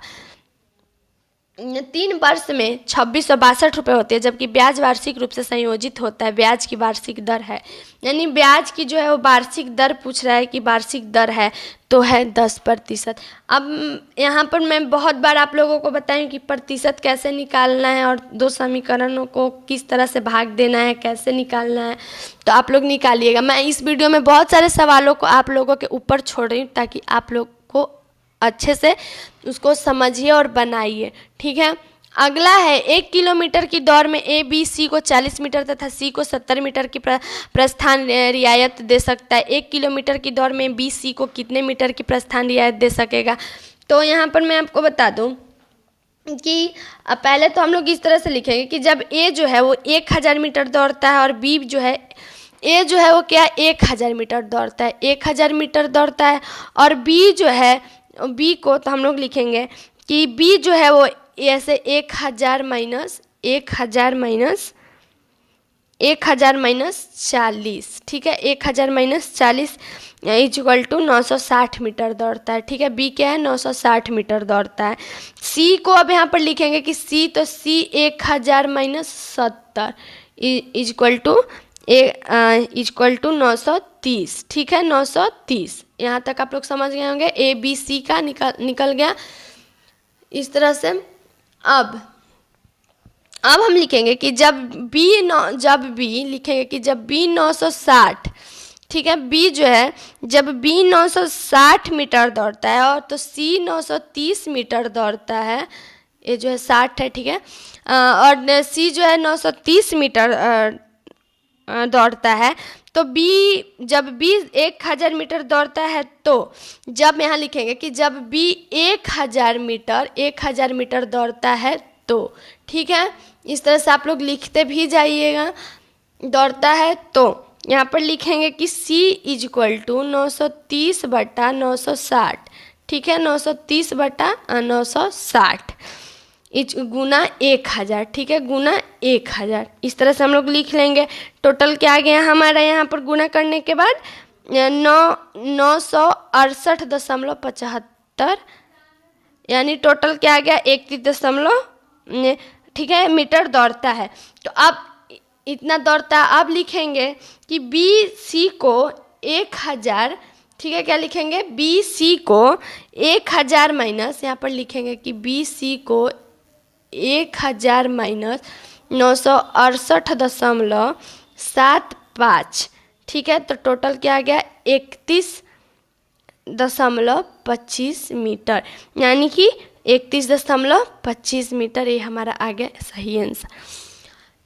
3 वर्ष में 2662 रुपये होती है, जबकि ब्याज वार्षिक रूप से संयोजित होता है। ब्याज की वार्षिक दर है, यानी ब्याज की जो है वो वार्षिक दर पूछ रहा है कि वार्षिक दर है तो है 10%। अब यहाँ पर मैं बहुत बार आप लोगों को बताऊँ कि प्रतिशत कैसे निकालना है और दो समीकरणों को किस तरह से भाग देना है, कैसे निकालना है, तो आप लोग निकालिएगा। मैं इस वीडियो में बहुत सारे सवालों को आप लोगों के ऊपर छोड़ रही हूँ ताकि आप लोग को अच्छे से उसको समझिए और बनाइए, ठीक है। अगला है 1 किलोमीटर की दौड़ में ए बी सी को 40 मीटर तथा सी को 70 मीटर की प्रस्थान रियायत दे सकता है। 1 किलोमीटर की दौड़ में बी सी को कितने मीटर की प्रस्थान रियायत दे सकेगा। तो यहाँ पर मैं आपको बता दूँ कि पहले तो हम लोग इस तरह से लिखेंगे कि जब ए जो है वो 1000 मीटर दौड़ता है और बी जो है ए जो है वो क्या 1000 मीटर दौड़ता है, 1000 मीटर दौड़ता है, और बी जो है बी को तो हम लोग लिखेंगे कि बी जो है वो ऐसे 1000 माइनस 40, ठीक है। 1000 माइनस 40 इक्वल टू 960 मीटर दौड़ता है, ठीक है। बी क्या है 960 मीटर दौड़ता है। सी को अब यहाँ पर लिखेंगे कि सी, तो सी 1000 माइनस 70 इक्वल टू 930, ठीक है 930। यहाँ तक आप लोग समझ गए होंगे। ए बी सी का निकल गया इस तरह से। अब हम लिखेंगे कि जब बी लिखेंगे कि जब बी 960, ठीक है, बी जो है जब बी 960 मीटर दौड़ता है और तो सी 930 मीटर दौड़ता है, ये जो है 60 है, ठीक है, और सी जो है 930 मीटर दौड़ता है, तो जब बी 1000 मीटर दौड़ता है, तो जब यहाँ लिखेंगे कि जब बी 1000 मीटर दौड़ता है तो, ठीक है। इस तरह से आप लोग लिखते भी जाइएगा। दौड़ता है तो यहाँ पर लिखेंगे कि C इक्वल टू 930/960, ठीक है, 930/960 गुना 1000, ठीक है, गुना 1000। इस तरह से हम लोग लिख लेंगे। टोटल क्या आ गया हमारा यहाँ पर गुना करने के बाद 968.75, यानी टोटल क्या आ गया 31, ठीक है, मीटर दौड़ता है। तो अब इतना दौड़ता है। अब लिखेंगे कि बी सी को 1000, ठीक है, क्या लिखेंगे बी सी को 1000 माइनस, यहाँ पर लिखेंगे कि बी सी को 1000 माइनस 968.75, ठीक है। तो टोटल क्या आ गया 31.25 मीटर, यानी कि 31.25 मीटर, ये हमारा आ गया सही आंसर।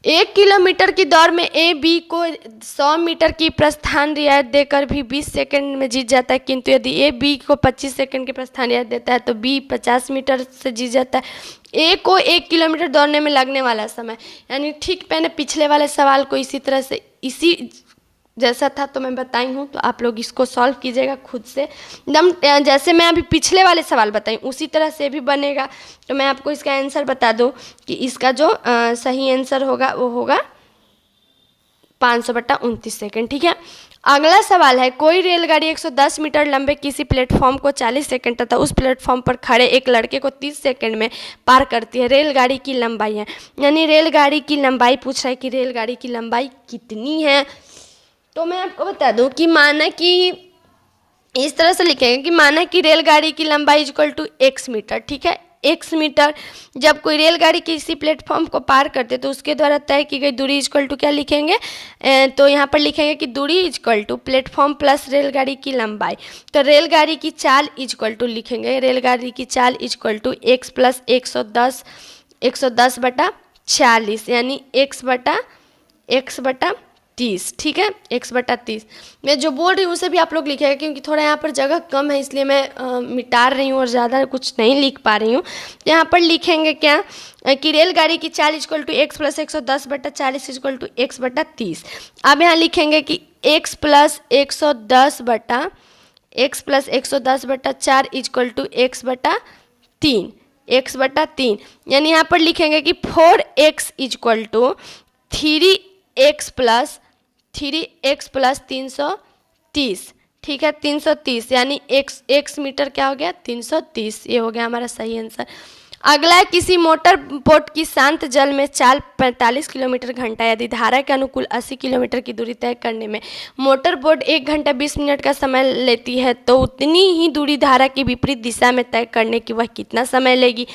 1 किलोमीटर की दौड़ में ए बी को 100 मीटर की प्रस्थान रियायत देकर भी 20 सेकंड में जीत जाता है, किंतु यदि ए बी को 25 सेकंड की प्रस्थान रियायत देता है तो बी 50 मीटर से जीत जाता है। ए को 1 किलोमीटर दौड़ने में लगने वाला समय, यानी ठीक मैंने पिछले वाले सवाल को इसी तरह से इसी जैसा था तो मैं बताई हूँ, तो आप लोग इसको सॉल्व कीजिएगा खुद से, एकदम जैसे मैं अभी पिछले वाले सवाल बताई उसी तरह से भी बनेगा। तो मैं आपको इसका आंसर बता दूँ कि इसका जो सही आंसर होगा वो होगा 500/29 सेकंड, ठीक है। अगला सवाल है, कोई रेलगाड़ी 110 मीटर लंबे किसी प्लेटफॉर्म को 40 सेकंड तथा उस प्लेटफॉर्म पर खड़े एक लड़के को 30 सेकंड में पार करती है। रेलगाड़ी की लंबाई है, यानी रेलगाड़ी की लंबाई पूछ रहा है कि रेलगाड़ी की लंबाई कितनी है। तो मैं आपको बता दूं कि माना कि इस तरह से लिखेंगे कि माना कि रेलगाड़ी की लंबाई इक्वल टू x मीटर, ठीक है, x मीटर। जब कोई रेलगाड़ी किसी प्लेटफॉर्म को पार करते तो उसके द्वारा तय की गई दूरी इक्वल टू क्या लिखेंगे, तो यहाँ पर लिखेंगे कि दूरी इक्वल टू प्लेटफॉर्म प्लस रेलगाड़ी की लंबाई। तो रेलगाड़ी की चाल इक्वल टू लिखेंगे, रेलगाड़ी की चाल इक्वल टू x प्लस 110/40, यानी x बटा 30। ठीक है, x बटा 30। मैं जो बोल रही हूँ उसे भी आप लोग लिखेगा, क्योंकि थोड़ा यहाँ पर जगह कम है इसलिए मैं मिटा रही हूँ और ज़्यादा कुछ नहीं लिख पा रही हूँ। यहाँ पर लिखेंगे क्या कि रेलगाड़ी की चाल इक्वल टू x प्लस 110/40 इक्वल टू x बटा 30। अब यहाँ लिखेंगे कि x plus 110/4 equal to x बटा 3, यानी यहाँ पर लिखेंगे कि 4x equal to 3x plus 330। ठीक है, 330, यानी x मीटर क्या हो गया, 330। ये हो गया हमारा सही आंसर। अगला है, किसी मोटर बोट की शांत जल में चाल 45 किलोमीटर घंटा यदि धारा के अनुकूल 80 किलोमीटर की दूरी तय करने में मोटर बोट 1 घंटा 20 मिनट का समय लेती है, तो उतनी ही दूरी धारा की विपरीत दिशा में तय करने की वह कितना समय लेगी।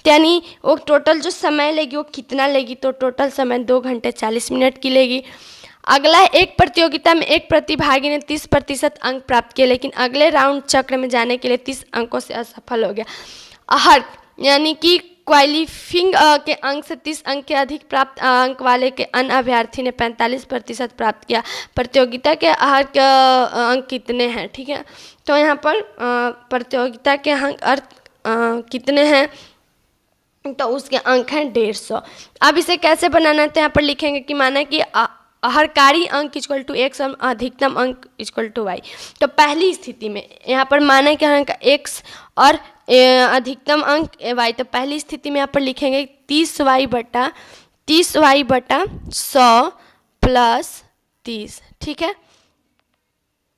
यानी वो टोटल जो समय लेगी वो कितना लेगी, तो टोटल समय 2 घंटे 40 मिनट की लेगी। अगला है, एक प्रतियोगिता में एक प्रतिभागी ने 30% अंक प्राप्त किए, लेकिन अगले राउंड चक्र में जाने के लिए 30 अंकों से असफल हो गया। हर यानी कि क्वालिफिंग के अंक से 30 अंक के अधिक प्राप्त अंक वाले के अन्य अभ्यर्थी ने 45% प्राप्त किया। प्रतियोगिता के हर अंक कितने हैं। ठीक है, तो यहाँ पर प्रतियोगिता के अंक कितने हैं, तो उसके अंक हैं 150। अब इसे कैसे बनाना है, तो यहाँ पर लिखेंगे कि माना कि हरकारी अंक इक्वल टू x और अधिकतम अंक इक्वल टू y। तो पहली स्थिति में यहाँ पर माना कि अंक x और अधिकतम अंक y, तो पहली स्थिति में यहाँ पर लिखेंगे 30y बटा 100 प्लस 30। ठीक है,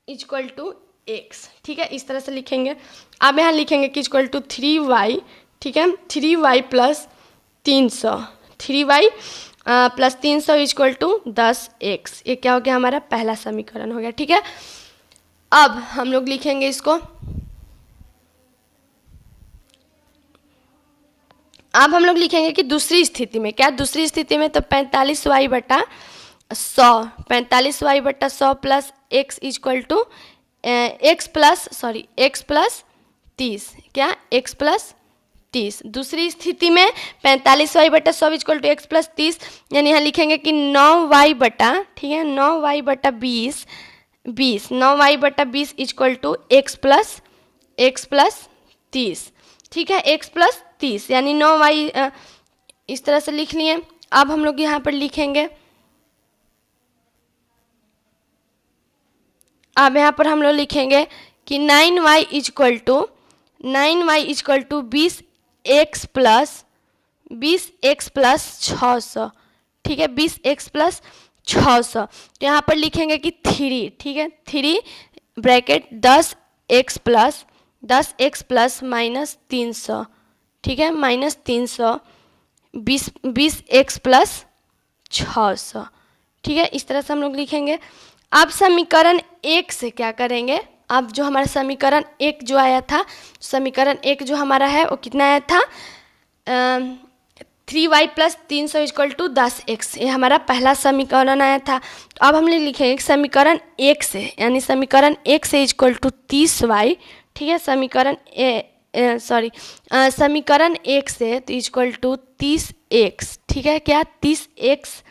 इक्वल टू x। ठीक है, इस तरह से लिखेंगे। अब यहाँ लिखेंगे कि इक्वल टू 3y। ठीक है, 3y plus 300, 3y plus 300 equal to 10x। ये क्या हो गया, हमारा पहला समीकरण हो गया। ठीक है, अब हम लोग लिखेंगे इसको। अब हम लोग लिखेंगे कि दूसरी स्थिति में क्या, दूसरी स्थिति में तो 45y बटा 100 plus x equal to x plus 30। क्या, x प्लस 30। दूसरी स्थिति में 45y बटा 100 इक्वल टू x प्लस 30, यानी यहाँ लिखेंगे कि 9y बटा, ठीक है, 9y बटा 20 9y बटा 20 इक्वल टू x प्लस 30। ठीक है, x प्लस 30, यानी 9y इस तरह से लिख लिए। अब हम लोग यहाँ पर लिखेंगे, अब यहाँ पर हम लोग लिखेंगे कि 9y equal to 20x plus 600। ठीक है, 20x प्लस 600। तो यहाँ पर लिखेंगे कि 3, ठीक है, 3 ब्रैकेट 10x प्लस माइनस 300। ठीक है, माइनस 300 20x प्लस 600। ठीक है, इस तरह से हम लोग लिखेंगे। अब समीकरण 1 से क्या करेंगे, अब जो हमारा समीकरण 1 जो आया था, समीकरण 1 जो हमारा है वो कितना आया था, 3y plus 300 equal to 10x। ये हमारा पहला समीकरण आया था। तो अब हम लिखेंगे समीकरण 1 से, यानी समीकरण 1 से इक्वल टू 30y। ठीक है, समीकरण समीकरण 1 से तो इक्वल टू 30x। ठीक है, क्या, 30x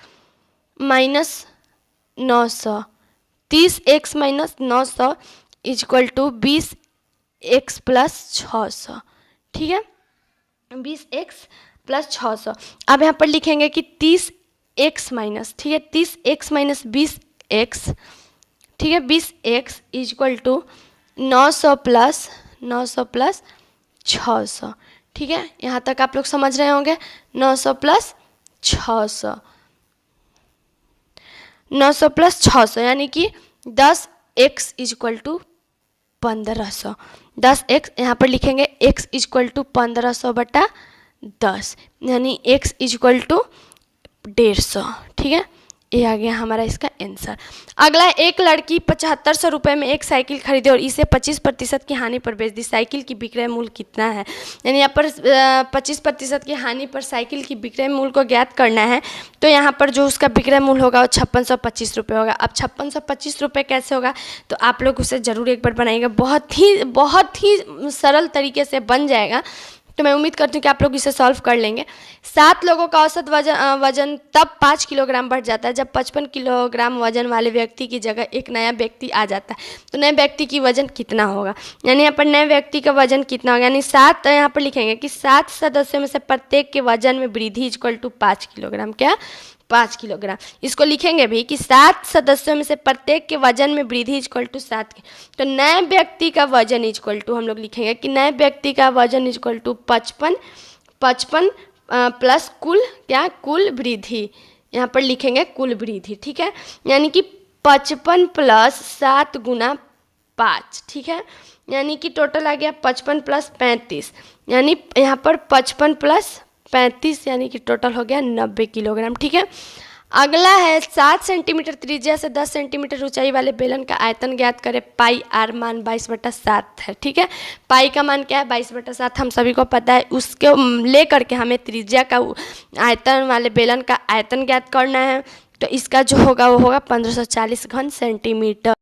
minus 900, 30x minus 900 equal to 20x plus 600। ठीक है, 20x प्लस 600। अब यहाँ पर लिखेंगे कि 30x माइनस, ठीक है, 30x माइनस 20x। ठीक है, 20x इक्वल टू 900 प्लस 600। ठीक है, यहाँ तक आप लोग समझ रहे होंगे। 900 प्लस 600, 900 प्लस 600 यानी कि 10x इक्वल टू 1500। 10x यहाँ पर लिखेंगे x इक्वल टू 1500 बटा 10, यानी x इक्वल टू 150। ठीक है, ये आ गया हमारा इसका आंसर। अगला, एक लड़की 7500 रुपये में एक साइकिल खरीदे और इसे 25% की हानि पर बेच दी, साइकिल की विक्रय मूल्य कितना है? यानी यहाँ पर 25% की हानि पर साइकिल की विक्रय मूल्य को ज्ञात करना है। तो यहाँ पर जो उसका विक्रय मूल्य होगा वो 5625 रुपये होगा। अब 5625 रुपये कैसे होगा, तो आप लोग उसे ज़रूर एक बार बनाइएगा, बहुत ही सरल तरीके से बन जाएगा। तो मैं उम्मीद करती हूँ कि आप लोग इसे सॉल्व कर लेंगे। 7 लोगों का औसत वजन तब 5 किलोग्राम बढ़ जाता है जब 55 किलोग्राम वजन वाले व्यक्ति की जगह एक नया व्यक्ति आ जाता है। तो नए व्यक्ति की वजन कितना होगा? यानी यहाँ पर नए व्यक्ति का वजन कितना होगा, यानी 7 यहाँ पर लिखेंगे कि 7 सदस्यों में से प्रत्येक के वजन में वृद्धि इक्वल टू 5 किलोग्राम। क्या? 5 किलोग्राम। इसको लिखेंगे भी कि 7 सदस्यों में से प्रत्येक के वजन में वृद्धि इक्वल टू 7 के। तो नए व्यक्ति का वजन इक्वल टू हम लोग लिखेंगे कि नए व्यक्ति का वजन इक्वल टू 55 प्लस कुल वृद्धि, यहाँ पर लिखेंगे कुल वृद्धि। ठीक है, यानी कि 55 प्लस 7 गुना 5। ठीक है, यानी कि टोटल आ गया 55 प्लस 35, यानी यहाँ पर 55 प्लस 35 यानी कि टोटल हो गया 90 किलोग्राम। ठीक है, अगला है 7 सेंटीमीटर त्रिज्या से 10 सेंटीमीटर ऊंचाई वाले बेलन का आयतन ज्ञात करें। पाई आर मान 22/7 है। ठीक है, पाई का मान क्या है? 22/7 हम सभी को पता है। उसके लेकर के हमें त्रिज्या का आयतन वाले बेलन का आयतन ज्ञात करना है। तो इसका जो होगा वो होगा 1540 घन सेंटीमीटर।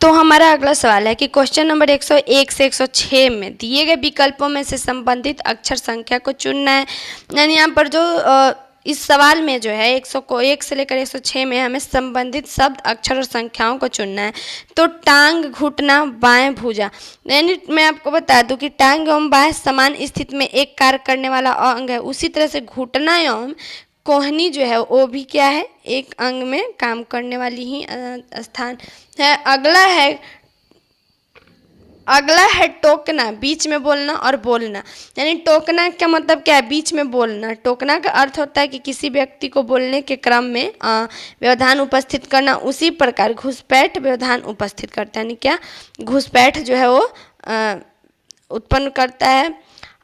तो हमारा अगला सवाल है कि क्वेश्चन नंबर 101 से 106 में दिए गए विकल्पों में से संबंधित अक्षर संख्या को चुनना है। यानी यहाँ पर जो इस सवाल में जो है 101 से लेकर 106 में हमें संबंधित शब्द, अक्षर और संख्याओं को चुनना है। तो टांग, घुटना, बाएं भुजा, यानी मैं आपको बता दूं कि टांग एवं बाएं समान स्थिति में एक कार्य करने वाला अंग है। उसी तरह से घुटना एवं कोहनी जो है वो भी क्या है? एक अंग में काम करने वाली ही स्थान है। अगला है टोकना, बीच में बोलना और बोलना। यानी टोकना का मतलब क्या है? बीच में बोलना। टोकना का अर्थ होता है कि किसी व्यक्ति को बोलने के क्रम में व्यवधान उपस्थित करना। उसी प्रकार घुसपैठ व्यवधान उपस्थित करता है, यानी क्या? घुसपैठ जो है वो उत्पन्न करता है।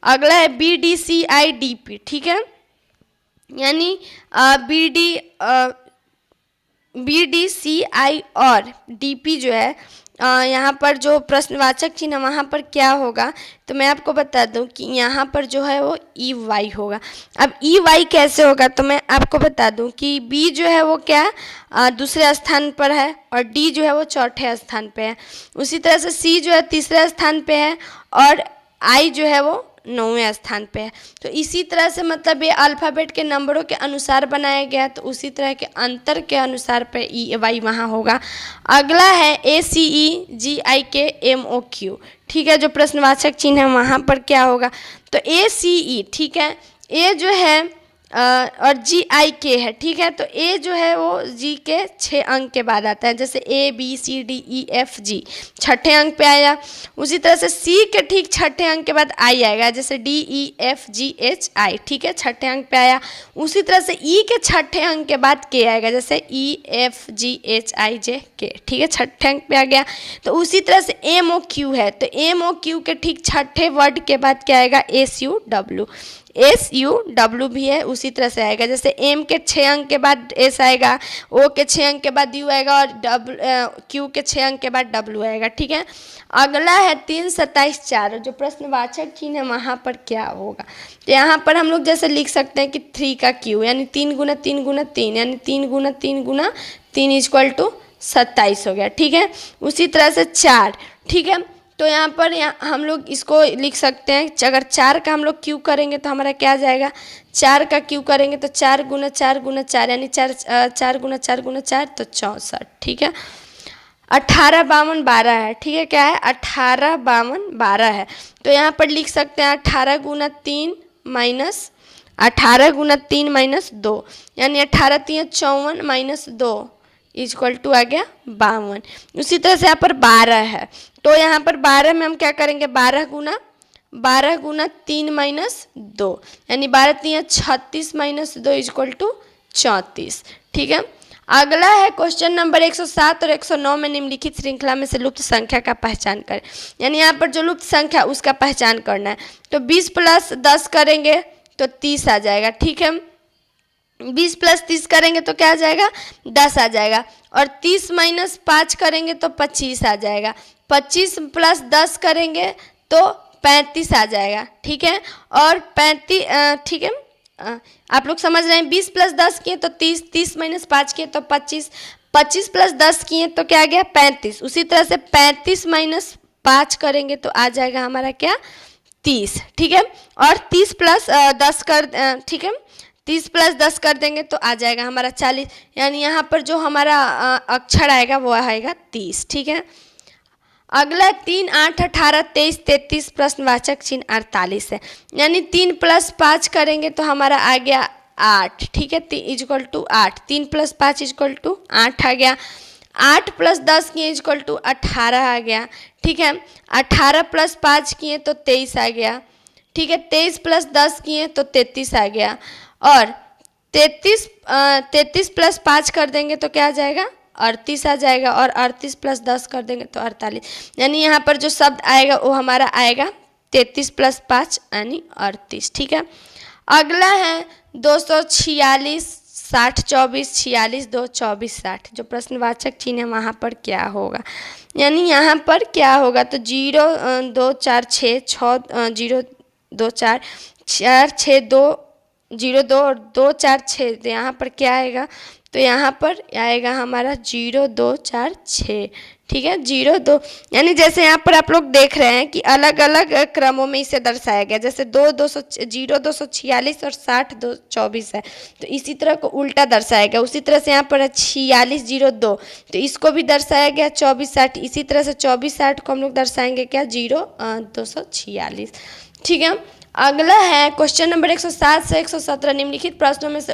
अगला है BDCIDP। ठीक है, यानी BDCI और DP जो है यहाँ पर जो प्रश्नवाचक चिन्ह वहाँ पर क्या होगा, तो मैं आपको बता दूं कि यहाँ पर जो है वो EY होगा। अब EY कैसे होगा, तो मैं आपको बता दूं कि B जो है वो क्या दूसरे स्थान पर है और D जो है वो चौथे स्थान पे है। उसी तरह से C जो है तीसरे स्थान पे है और I जो है वो 9वें स्थान पे है। तो इसी तरह से मतलब ये अल्फ़ाबेट के नंबरों के अनुसार बनाया गया, तो उसी तरह के अंतर के अनुसार पे EY वहाँ होगा। अगला है ACEGIKMOQ। ठीक है, जो प्रश्नवाचक चिन्ह है वहाँ पर क्या होगा, तो ACE। ठीक है, ए जो है और GIK है। ठीक है, तो ए जो है वो जी के 6 अंक के बाद आता है, जैसे ABCDEFG छठे अंक पे आया। उसी तरह से सी के ठीक छठे अंक के बाद आई आएगा, जैसे DEFGHI। ठीक है, छठे अंक पे आया। उसी तरह से ई के छठे अंक के बाद के आएगा, जैसे EFGHIJK। ठीक है, छठे अंक पे आ गया। तो उसी तरह से MOQ है, तो MOQ के ठीक छठे वर्ड के बाद क्या आएगा? SUW भी है, उसी तरह से आएगा, जैसे M के 6 अंक के बाद S आएगा, O के 6 अंक के बाद U आएगा और Q के 6 अंक के बाद W आएगा। ठीक है, अगला है 3 27 4, जो प्रश्नवाचक चिन्ह है वहाँ पर क्या होगा, तो यहाँ पर हम लोग जैसे लिख सकते हैं कि 3 का Q, यानी 3 गुना 3 गुना 3, यानी 3 गुना 3 गुना 3 इक्वल टू 27 हो गया। ठीक है, उसी तरह से 4। ठीक है, तो यहाँ पर हम लोग इसको लिख सकते हैं, अगर 4 का हम लोग क्यू करेंगे तो हमारा क्या आ जाएगा? 4 का क्यू करेंगे तो 4 गुना 4 गुना 4, यानी 4 गुना 4 गुना 4 तो 64। ठीक है, 18 52 12 है। ठीक है, क्या है? 18 52 12 है। तो यहाँ पर लिख सकते हैं 18 गुना 3 माइनस 2, यानी 18 3 54 माइनस 2 इक्वल टू आ गया 52। उसी तरह से यहाँ पर 12 है, तो यहाँ पर 12 में हम क्या करेंगे? 12 गुना 3 माइनस 2, यानी 12 3 36 माइनस 2 इक्वल टू 34। ठीक है, अगला है क्वेश्चन नंबर 107 और 109 में निम्नलिखित श्रृंखला में से लुप्त संख्या का पहचान करें। यानी यहाँ पर जो लुप्त संख्या उसका पहचान करना है। तो 20 + 10 करेंगे तो 30 आ जाएगा। ठीक है, 20 प्लस 30 करेंगे तो क्या आ जाएगा, 10 आ जाएगा। और 30 माइनस 5 करेंगे तो 25 आ जाएगा। 25 प्लस 10 करेंगे तो 35 आ जाएगा। ठीक है, और 35 ठीक है, आप लोग समझ रहे हैं। 20 प्लस 10 किए तो 30, 30 माइनस 5 किए तो 25, 25 प्लस 10 किए तो क्या आ गया, 35। उसी तरह से 35 माइनस 5 करेंगे तो आ जाएगा हमारा क्या, 30। ठीक है, और 30 प्लस 10 कर ठीक है, 30 प्लस 10 कर देंगे तो आ जाएगा हमारा 40। यानी यहाँ पर जो हमारा अक्षर आएगा वो आएगा 30। ठीक है, अगला 3, 8, 18, 23, 33 प्रश्नवाचक चिन्ह 48 है। यानी 3 प्लस 5 करेंगे तो हमारा आ गया 8। ठीक है, equal to 8, 3 plus 5 equal to 8 आ गया। 8 प्लस 10 किए इजक्वल टू 18 आ गया। ठीक है, 18 प्लस 5 किए तो 23 आ गया। ठीक है, 23 प्लस 10 किए तो 33 आ गया। और 33 प्लस 5 कर देंगे तो क्या आ जाएगा, 38 आ जाएगा। और 38 प्लस 10 कर देंगे तो 48। यानी यहाँ पर जो शब्द आएगा वो हमारा आएगा 33 प्लस 5 यानी 38। ठीक है, अगला है 246, 60, 24, 46, 2, 24, 60। जो प्रश्नवाचक चिन्ह है वहाँ पर क्या होगा, यानी यहाँ पर क्या होगा, तो 0, 2, 4, 6, 0, 2, 4, 4, 6, 2, 0, 2 और 2, 4, 6। तो यहाँ पर क्या आएगा, तो यहाँ पर आएगा हमारा 0, 2, 4, 6। ठीक है, 0, 2, यानी जैसे यहाँ पर आप लोग देख रहे हैं कि अलग अलग क्रमों में इसे दर्शाया गया। जैसे 0, 246 और 60, 2, 24 है, तो इसी तरह को उल्टा दर्शाया गया। उसी तरह से यहाँ पर 46, 0, 2, तो इसको भी दर्शाया गया 24, 60। इसी तरह से 24, 60 को हम लोग दर्शाएंगे क्या, 0, 246। ठीक है, अगला है क्वेश्चन नंबर 107 से 117। निम्नलिखित प्रश्नों में से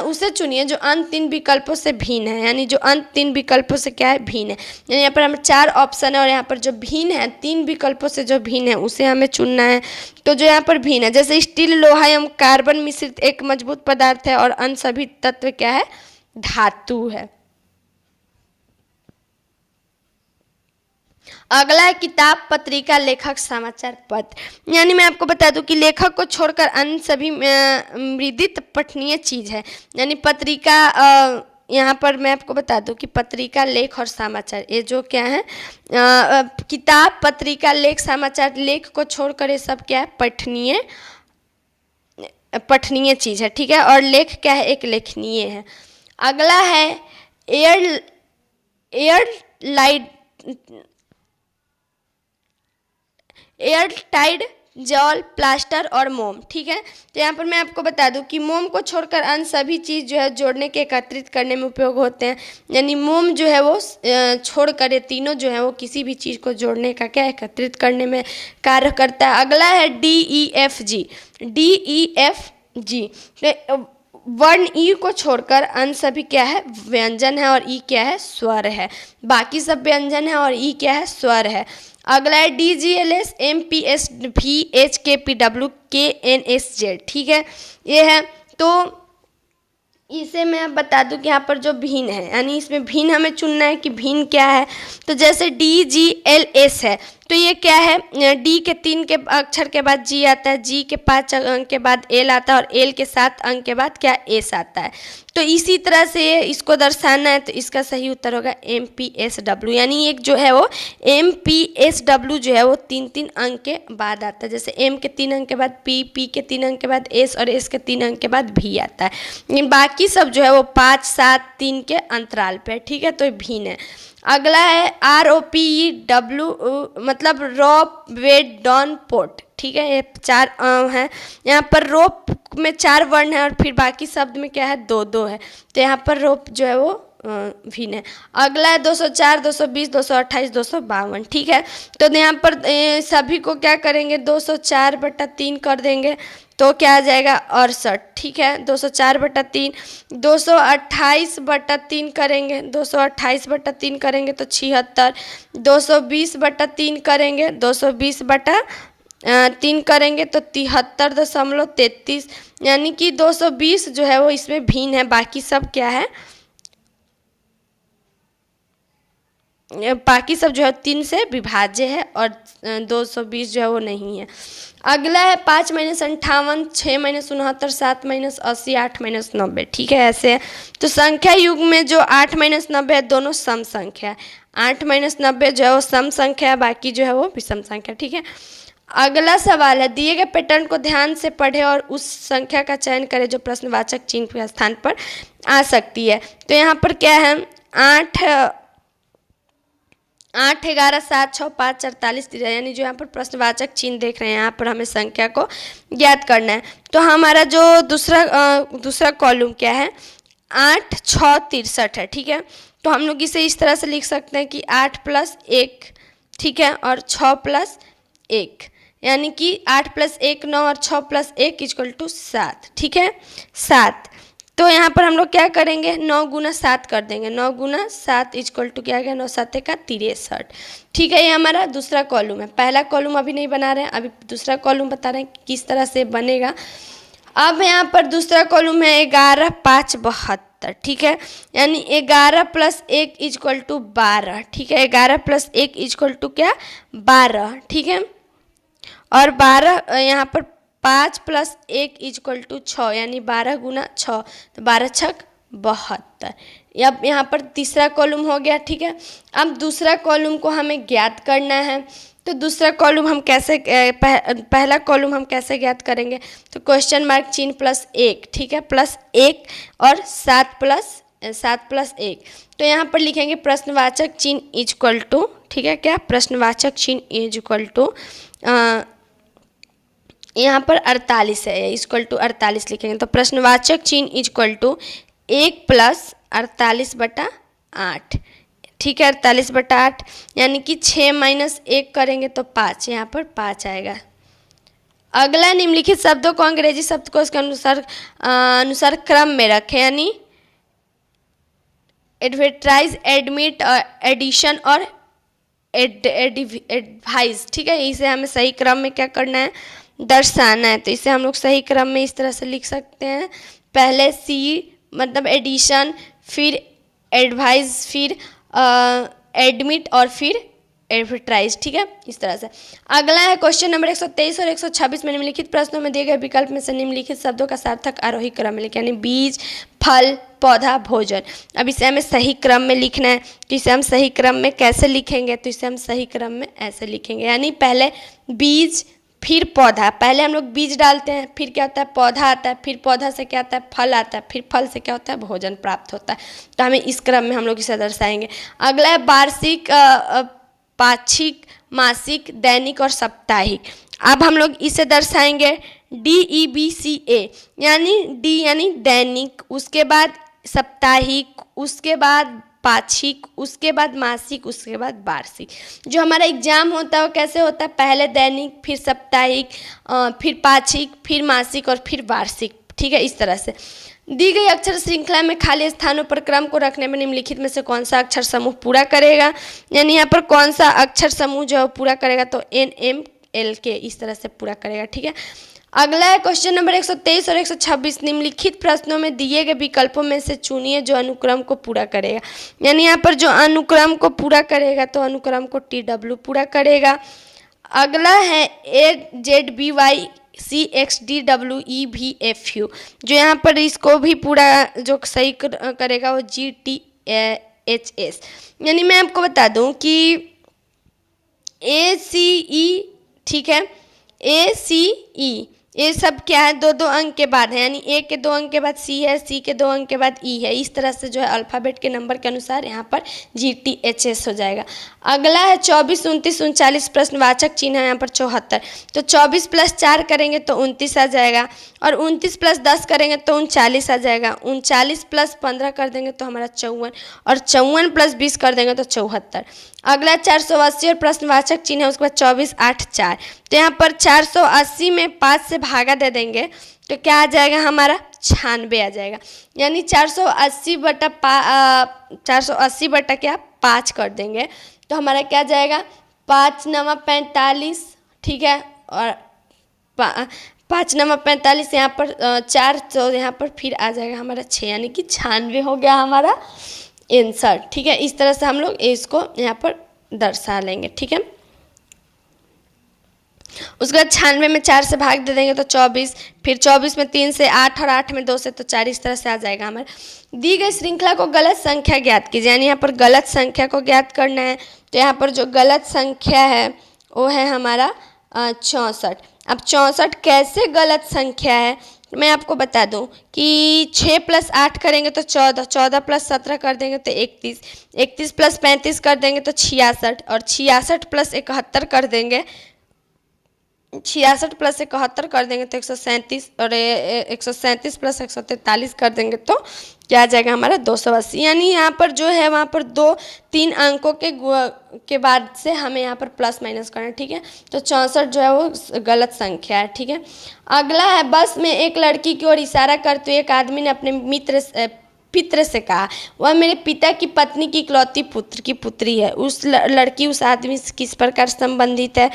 उसे चुनिए जो अंत 3 विकल्पों से भिन्न है। यानी जो अंत 3 विकल्पों से क्या है, भिन्न है। यानी यहाँ पर हमें 4 ऑप्शन है और यहाँ पर जो भिन्न है 3 विकल्पों से जो भिन्न है उसे हमें चुनना है। तो जो यहाँ पर भिन्न है, जैसे स्टील, लोहा एवं कार्बन मिश्रित एक मजबूत पदार्थ है और अन्य सभी तत्व क्या है, धातु है। अगला है किताब, पत्रिका, लेखक, समाचार पत्र। यानी मैं आपको बता दूं कि लेखक को छोड़कर अन्य सभी मृदित पठनीय चीज है। यानी पत्रिका, यहाँ पर मैं आपको बता दूं कि पत्रिका, लेख और समाचार ये जो क्या है, किताब, पत्रिका, लेख, समाचार, लेख को छोड़कर ये सब क्या है, पठनीय चीज है। ठीक है, और लेख क्या है, एक लेखनीय है। अगला है एयर टाइड, जॉल, प्लास्टर और मोम। ठीक है, तो यहाँ पर मैं आपको बता दूं कि मोम को छोड़कर अन्य सभी चीज़ जो है जोड़ने के, एकत्रित करने में उपयोग होते हैं। यानी मोम जो है वो छोड़कर ये तीनों जो है वो किसी भी चीज़ को जोड़ने का क्या, एकत्रित करने में कार्य करता है। अगला है DEFG। DEFG वर्ण ई को छोड़कर अन्य सभी क्या है, व्यंजन है, और ई क्या है, स्वर है। बाकी सब व्यंजन है और ई क्या है, स्वर है। अगला है DGLS, MPS, VH, KPW, KNSZ। ठीक है, ये है। तो इसे मैं बता दूं कि यहाँ पर जो भिन्न है, यानी इसमें भिन्न हमें चुनना है कि भिन्न क्या है। तो जैसे DGLS है, तो ये क्या है, D के 3 के अक्षर के बाद G आता है, G के 5 अंक के बाद L आता है, और L के 7 अंक के बाद क्या, S आता है। तो इसी तरह से इसको दर्शाना है, तो इसका सही उत्तर होगा MPSW। यानी एक जो है वो MPSW जो है वो 3-3 अंक के बाद आता है। जैसे M के 3 अंक के बाद P, P के 3 अंक के बाद S, और S के 3 अंक के बाद V आता है। लेकिन बाकी सब जो है वो 5, 7, 3 के अंतराल पे। ठीक है, तो ये भिन्न है। अगला है ROPEW, मतलब रोप, वेट, डॉन, पोट। ठीक है, ये 4 है। यहाँ पर रोप में 4 वर्ण है और फिर बाकी शब्द में क्या है, 2-2 है। तो यहाँ पर रोप जो है वो भिन्न है। अगला है 204, 220, 228, 252। ठीक है, तो यहाँ पर सभी को क्या करेंगे, 204/3 कर देंगे तो क्या आ जाएगा, 68। ठीक है, 204/3, 228/3 करेंगे, 228/3 करेंगे तो 76, 220/3 करेंगे, 220/3 करेंगे तो 73.33। यानी कि 220 जो है वो इसमें भिन्न है, बाकी सब क्या है, बाकी सब जो है 3 से विभाज्य है और 220 जो है वो नहीं है। अगला है 5 - 58, 6 - 69, 7 - 80, 8 - 90। ठीक है, ऐसे है। तो संख्या युग में जो 8 - 90 है दोनों सम संख्या है। 8 - 90 जो है वो सम संख्या है, बाकी जो है वो विषम संख्या। ठीक है, अगला सवाल है, दिए गए पैटर्न को ध्यान से पढ़े और उस संख्या का चयन करें जो प्रश्नवाचक चिन्ह के स्थान पर आ सकती है। तो यहाँ पर क्या है, 8, 11, 7, 6, 5, 48 यानी जो यहाँ पर प्रश्नवाचक चिन्ह देख रहे हैं, यहाँ पर हमें संख्या को ज्ञात करना है। तो हमारा जो दूसरा कॉलम क्या है, 8, 6, 63 है। ठीक है, तो हम लोग इसे इस तरह से लिख सकते हैं कि 8 + 1, ठीक है, और 6 + 1, यानी कि 8 + 1 9 और 6 + 1 = 7। ठीक है, 7। तो यहाँ पर हम लोग क्या करेंगे, 9 × 7 कर देंगे। 9 × 7 = क्या गया, 9 × 7 = 63। ठीक है, ये हमारा दूसरा कॉलम है। पहला कॉलम अभी नहीं बना रहे हैं, अभी दूसरा कॉलम बता रहे हैं किस तरह से बनेगा। अब यहाँ पर दूसरा कॉलम है 11, 5, 72। ठीक है, यानी 11 + 1 = 12। ठीक है, 11 + 1 = क्या, 12। ठीक है, और 12 यहाँ पर 5 + 1 = 6, यानी 12 × 6, तो 12 × 6 = 72। अब यहाँ पर तीसरा कॉलम हो गया। ठीक है, अब दूसरा कॉलम को हमें ज्ञात करना है। तो दूसरा कॉलम हम कैसे पहला कॉलम हम कैसे ज्ञात करेंगे, तो क्वेश्चन मार्क चिन्ह +1। ठीक है, +1 और 7 + 1। तो यहाँ पर लिखेंगे प्रश्नवाचक चिन्ह = ठीक है, क्या, प्रश्नवाचक चिन्ह = यहाँ पर 48 है, = 48 लिखेंगे। तो प्रश्नवाचक चिन्ह = 1 + 48/8। ठीक है, 48/8, यानी कि 6 - 1 करेंगे तो 5, यहाँ पर 5 आएगा। अगला, निम्नलिखित शब्दों को अंग्रेजी शब्दकोश के अनुसार क्रम में रखें, यानी एडवर्टाइज, एडमिट, एडिशन और एडवाइज। ठीक है, इसे हमें सही क्रम में क्या करना है, दर्शाना है। तो इसे हम लोग सही क्रम में इस तरह से लिख सकते हैं, पहले सी मतलब एडिशन, फिर एडवाइज, फिर एडमिट और फिर एडवर्टाइज। ठीक है, इस तरह से। अगला है क्वेश्चन नंबर 123 और 126 में निम्नलिखित प्रश्नों में दिए गए विकल्प में से निम्नलिखित शब्दों का सार्थक आरोही क्रम में लिखें, यानी बीज, फल, पौधा, भोजन। अब इसे हमें सही क्रम में लिखना है। तो इसे हम सही क्रम में कैसे लिखेंगे, तो इसे हम सही क्रम में ऐसे लिखेंगे, यानी पहले बीज, फिर पौधा। पहले हम लोग बीज डालते हैं, फिर क्या होता है, पौधा आता है, फिर पौधा से क्या आता है, फल आता है, फिर फल से क्या होता है, भोजन प्राप्त होता है। तो हमें इस क्रम में हम लोग इसे दर्शाएंगे। अगला है वार्षिक, पाक्षिक, मासिक, दैनिक और साप्ताहिक। अब हम लोग इसे दर्शाएंगे DEBCA, यानी डी यानी दैनिक, उसके बाद साप्ताहिक, उसके बाद पाक्षिक, उसके बाद मासिक, उसके बाद वार्षिक। जो हमारा एग्जाम होता है वो कैसे होता है, पहले दैनिक, फिर साप्ताहिक, फिर पाक्षिक, फिर मासिक और फिर वार्षिक। ठीक है, इस तरह से। दी गई अक्षर श्रृंखला में खाली स्थानों पर क्रम को रखने में निम्नलिखित में से कौन सा अक्षर समूह पूरा करेगा, यानी यहाँ पर कौन सा अक्षर समूह जो पूरा करेगा, तो NMLK इस तरह से पूरा करेगा। ठीक है, अगला है क्वेश्चन नंबर 123 और 126, निम्नलिखित प्रश्नों में दिए गए विकल्पों में से चुनिए जो अनुक्रम को पूरा करेगा, यानी यहाँ पर जो अनुक्रम को पूरा करेगा तो अनुक्रम को TW पूरा करेगा। अगला है AZBYCXDWEVFU, जो यहाँ पर इसको भी पूरा जो सही करेगा वो GTHS। यानी मैं आपको बता दूं कि ACE, ठीक है, ACE ये सब क्या है, 2-2 अंक के बाद है, यानी A के 2 अंक के बाद C है, C के 2 अंक के बाद E है। इस तरह से जो है अल्फ़ाबेट के नंबर के अनुसार यहाँ पर GTHS हो जाएगा। अगला है 24, 29, 39 प्रश्नवाचक चिन्ह है यहाँ पर 74। तो 24 + 4 करेंगे तो 29 आ जाएगा, और 29 + 10 करेंगे तो 39 आ जाएगा। 39 + 15 कर देंगे तो हमारा 54, और 54 + 20 कर देंगे तो 74। अगला 480 और प्रश्नवाचक चिन्ह है, उसके बाद 24, 8, 4। तो यहाँ पर 480 में 5 से भागा दे देंगे तो क्या आ जाएगा, हमारा 96 आ जाएगा। यानी 480 बटा क्या 5 कर देंगे तो हमारा क्या जाएगा, 5 9 45। ठीक है, और 5 9 45 यहाँ पर 4, तो यहाँ पर फिर आ जाएगा हमारा 6, यानी कि 96 हो गया हमारा आंसर। ठीक है, इस तरह से हम लोग इसको यहाँ पर दर्शा लेंगे। ठीक है, उसके बाद 96 में 4 से भाग दे देंगे तो 24, फिर 24 में 3 से 8 और 8 में 2 से, तो 4 इस तरह से आ जाएगा हमारे। दी गई श्रृंखला को गलत संख्या ज्ञात कीजिए, यानी यहाँ पर गलत संख्या को ज्ञात करना है। तो यहाँ पर जो गलत संख्या है वो है हमारा 64। अब 64 कैसे गलत संख्या है मैं आपको बता दूं कि 6 + 8 करेंगे तो 14, 14 + 17 कर देंगे तो 31, 31 + 35 कर देंगे तो 66, और 66 + 71 कर देंगे, 66 + 71 कर देंगे तो 137, और 137 + 143 कर देंगे तो क्या आ जाएगा हमारा 280। यानी यहाँ पर जो है वहाँ पर 2-3 अंकों के बाद से हमें यहाँ पर प्लस माइनस करना है। ठीक है, तो 64 जो है वो गलत संख्या है। ठीक है, अगला है, बस में एक लड़की की ओर इशारा करते हुए एक आदमी ने अपने पित्र से कहा, वह मेरे पिता की पत्नी की इकलौती पुत्र की पुत्री है। उस लड़की उस आदमी से किस प्रकार संबंधित है?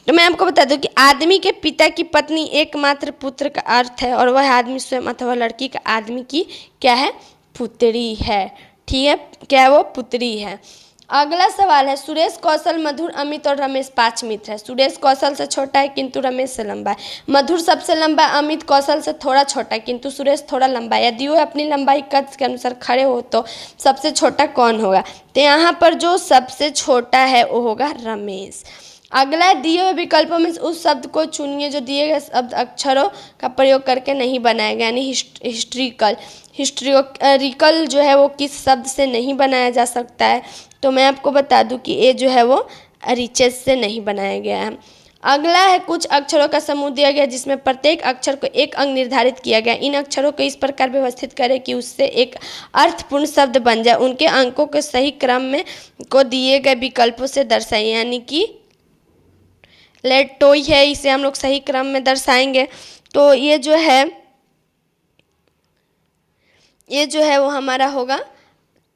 तो मैं आपको बता दूं कि आदमी के पिता की पत्नी एकमात्र पुत्र का अर्थ है, और वह आदमी स्वयं अथवा लड़की का आदमी की क्या है? पुत्री है। ठीक है, क्या है वो? पुत्री है। अगला सवाल है, सुरेश, कौशल, मधुर, अमित और रमेश 5 मित्र है। सुरेश कौशल से छोटा है किंतु रमेश से लंबा है। मधुर सबसे लंबा, अमित कौशल से थोड़ा छोटा है किंतु सुरेश थोड़ा लंबा है। यदि वो अपनी लंबाई कद के अनुसार खड़े हो तो सबसे छोटा कौन होगा? तो यहाँ पर जो सबसे छोटा है वो होगा रमेश। अगला, दिए हुए विकल्पों में उस शब्द को चुनिए जो दिए गए शब्द अक्षरों का प्रयोग करके नहीं बनाया गया, यानी हिस्ट्रिकल जो है वो किस शब्द से नहीं बनाया जा सकता है? तो मैं आपको बता दूं कि ये जो है वो रिचेस से नहीं बनाया गया है। अगला है, कुछ अक्षरों का समूह दिया गया जिसमें प्रत्येक अक्षर को एक अंक निर्धारित किया गया। इन अक्षरों को इस प्रकार व्यवस्थित करें कि उससे एक अर्थपूर्ण शब्द बन जाए। उनके अंकों के सही क्रम में को दिए गए विकल्पों से दर्शाइए, यानी कि लेट टॉय है, इसे हम लोग सही क्रम में दर्शाएंगे। तो ये जो है वो हमारा होगा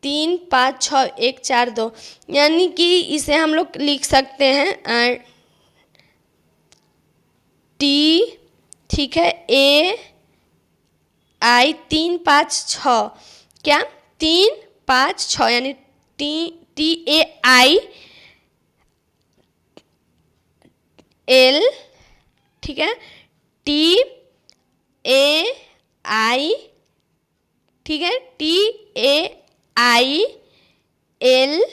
3 5 6 1 4 2, यानी कि इसे हम लोग लिख सकते हैं टी, ठीक है, ए आई 3 5 6, क्या 3 5 6, यानी टी ए आई एल, ठीक है, टी ए आई, ठीक है, T A I L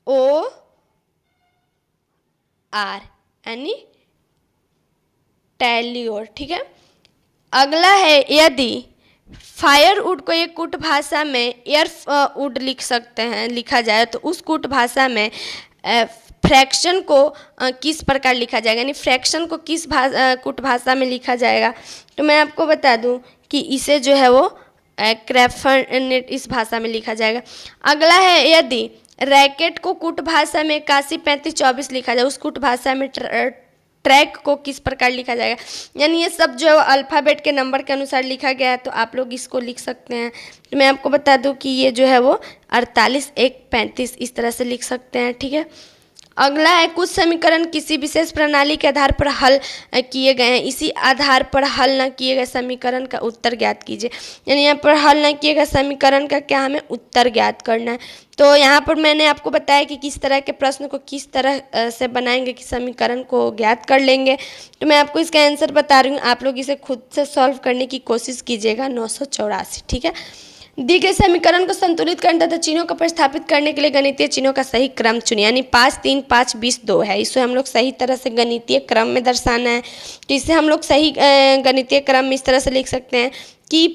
O R, यानी टैलियोर। ठीक है, अगला है, यदि फायरवुड को एक कूट भाषा में एयरवुड लिख सकते हैं, लिखा जाए तो उस कूट भाषा में फ्रैक्शन को किस प्रकार लिखा जाएगा, यानी फ्रैक्शन को किस कूट भाषा में लिखा जाएगा? तो मैं आपको बता दूं कि इसे जो है वो क्रेफनेट इस भाषा में लिखा जाएगा। अगला है, यदि रैकेट को कूट भाषा में 81 35 24 लिखा जाए, उस कूट भाषा में ट्रैक को किस प्रकार लिखा जाएगा? यानी ये सब जो है वो अल्फ़ाबेट के नंबर के अनुसार लिखा गया है, तो आप लोग इसको लिख सकते हैं। तो मैं आपको बता दूं कि ये जो है वो 48 1 35 इस तरह से लिख सकते हैं। ठीक है, अगला है, कुछ समीकरण किसी विशेष प्रणाली के आधार पर हल किए गए हैं, इसी आधार पर हल न किए गए समीकरण का उत्तर ज्ञात कीजिए। यानी यहाँ पर हल न किए गए समीकरण का क्या हमें उत्तर ज्ञात करना है। तो यहाँ पर मैंने आपको बताया कि किस तरह के प्रश्न को किस तरह से बनाएंगे कि समीकरण को ज्ञात कर लेंगे। तो मैं आपको इसका आंसर बता रही हूँ, आप लोग इसे खुद से सॉल्व करने की कोशिश कीजिएगा। 984। ठीक है, दी गए समीकरण को संतुलित करने तथा चिन्हों को प्रतिस्थापित करने के लिए गणितीय चिन्हों का सही क्रम चुनिए, यानी 5 3 5 20 2 है, इसे हम लोग सही तरह से गणितीय क्रम में दर्शाना है। तो इसे हम लोग सही गणितीय क्रम में इस तरह से लिख सकते हैं कि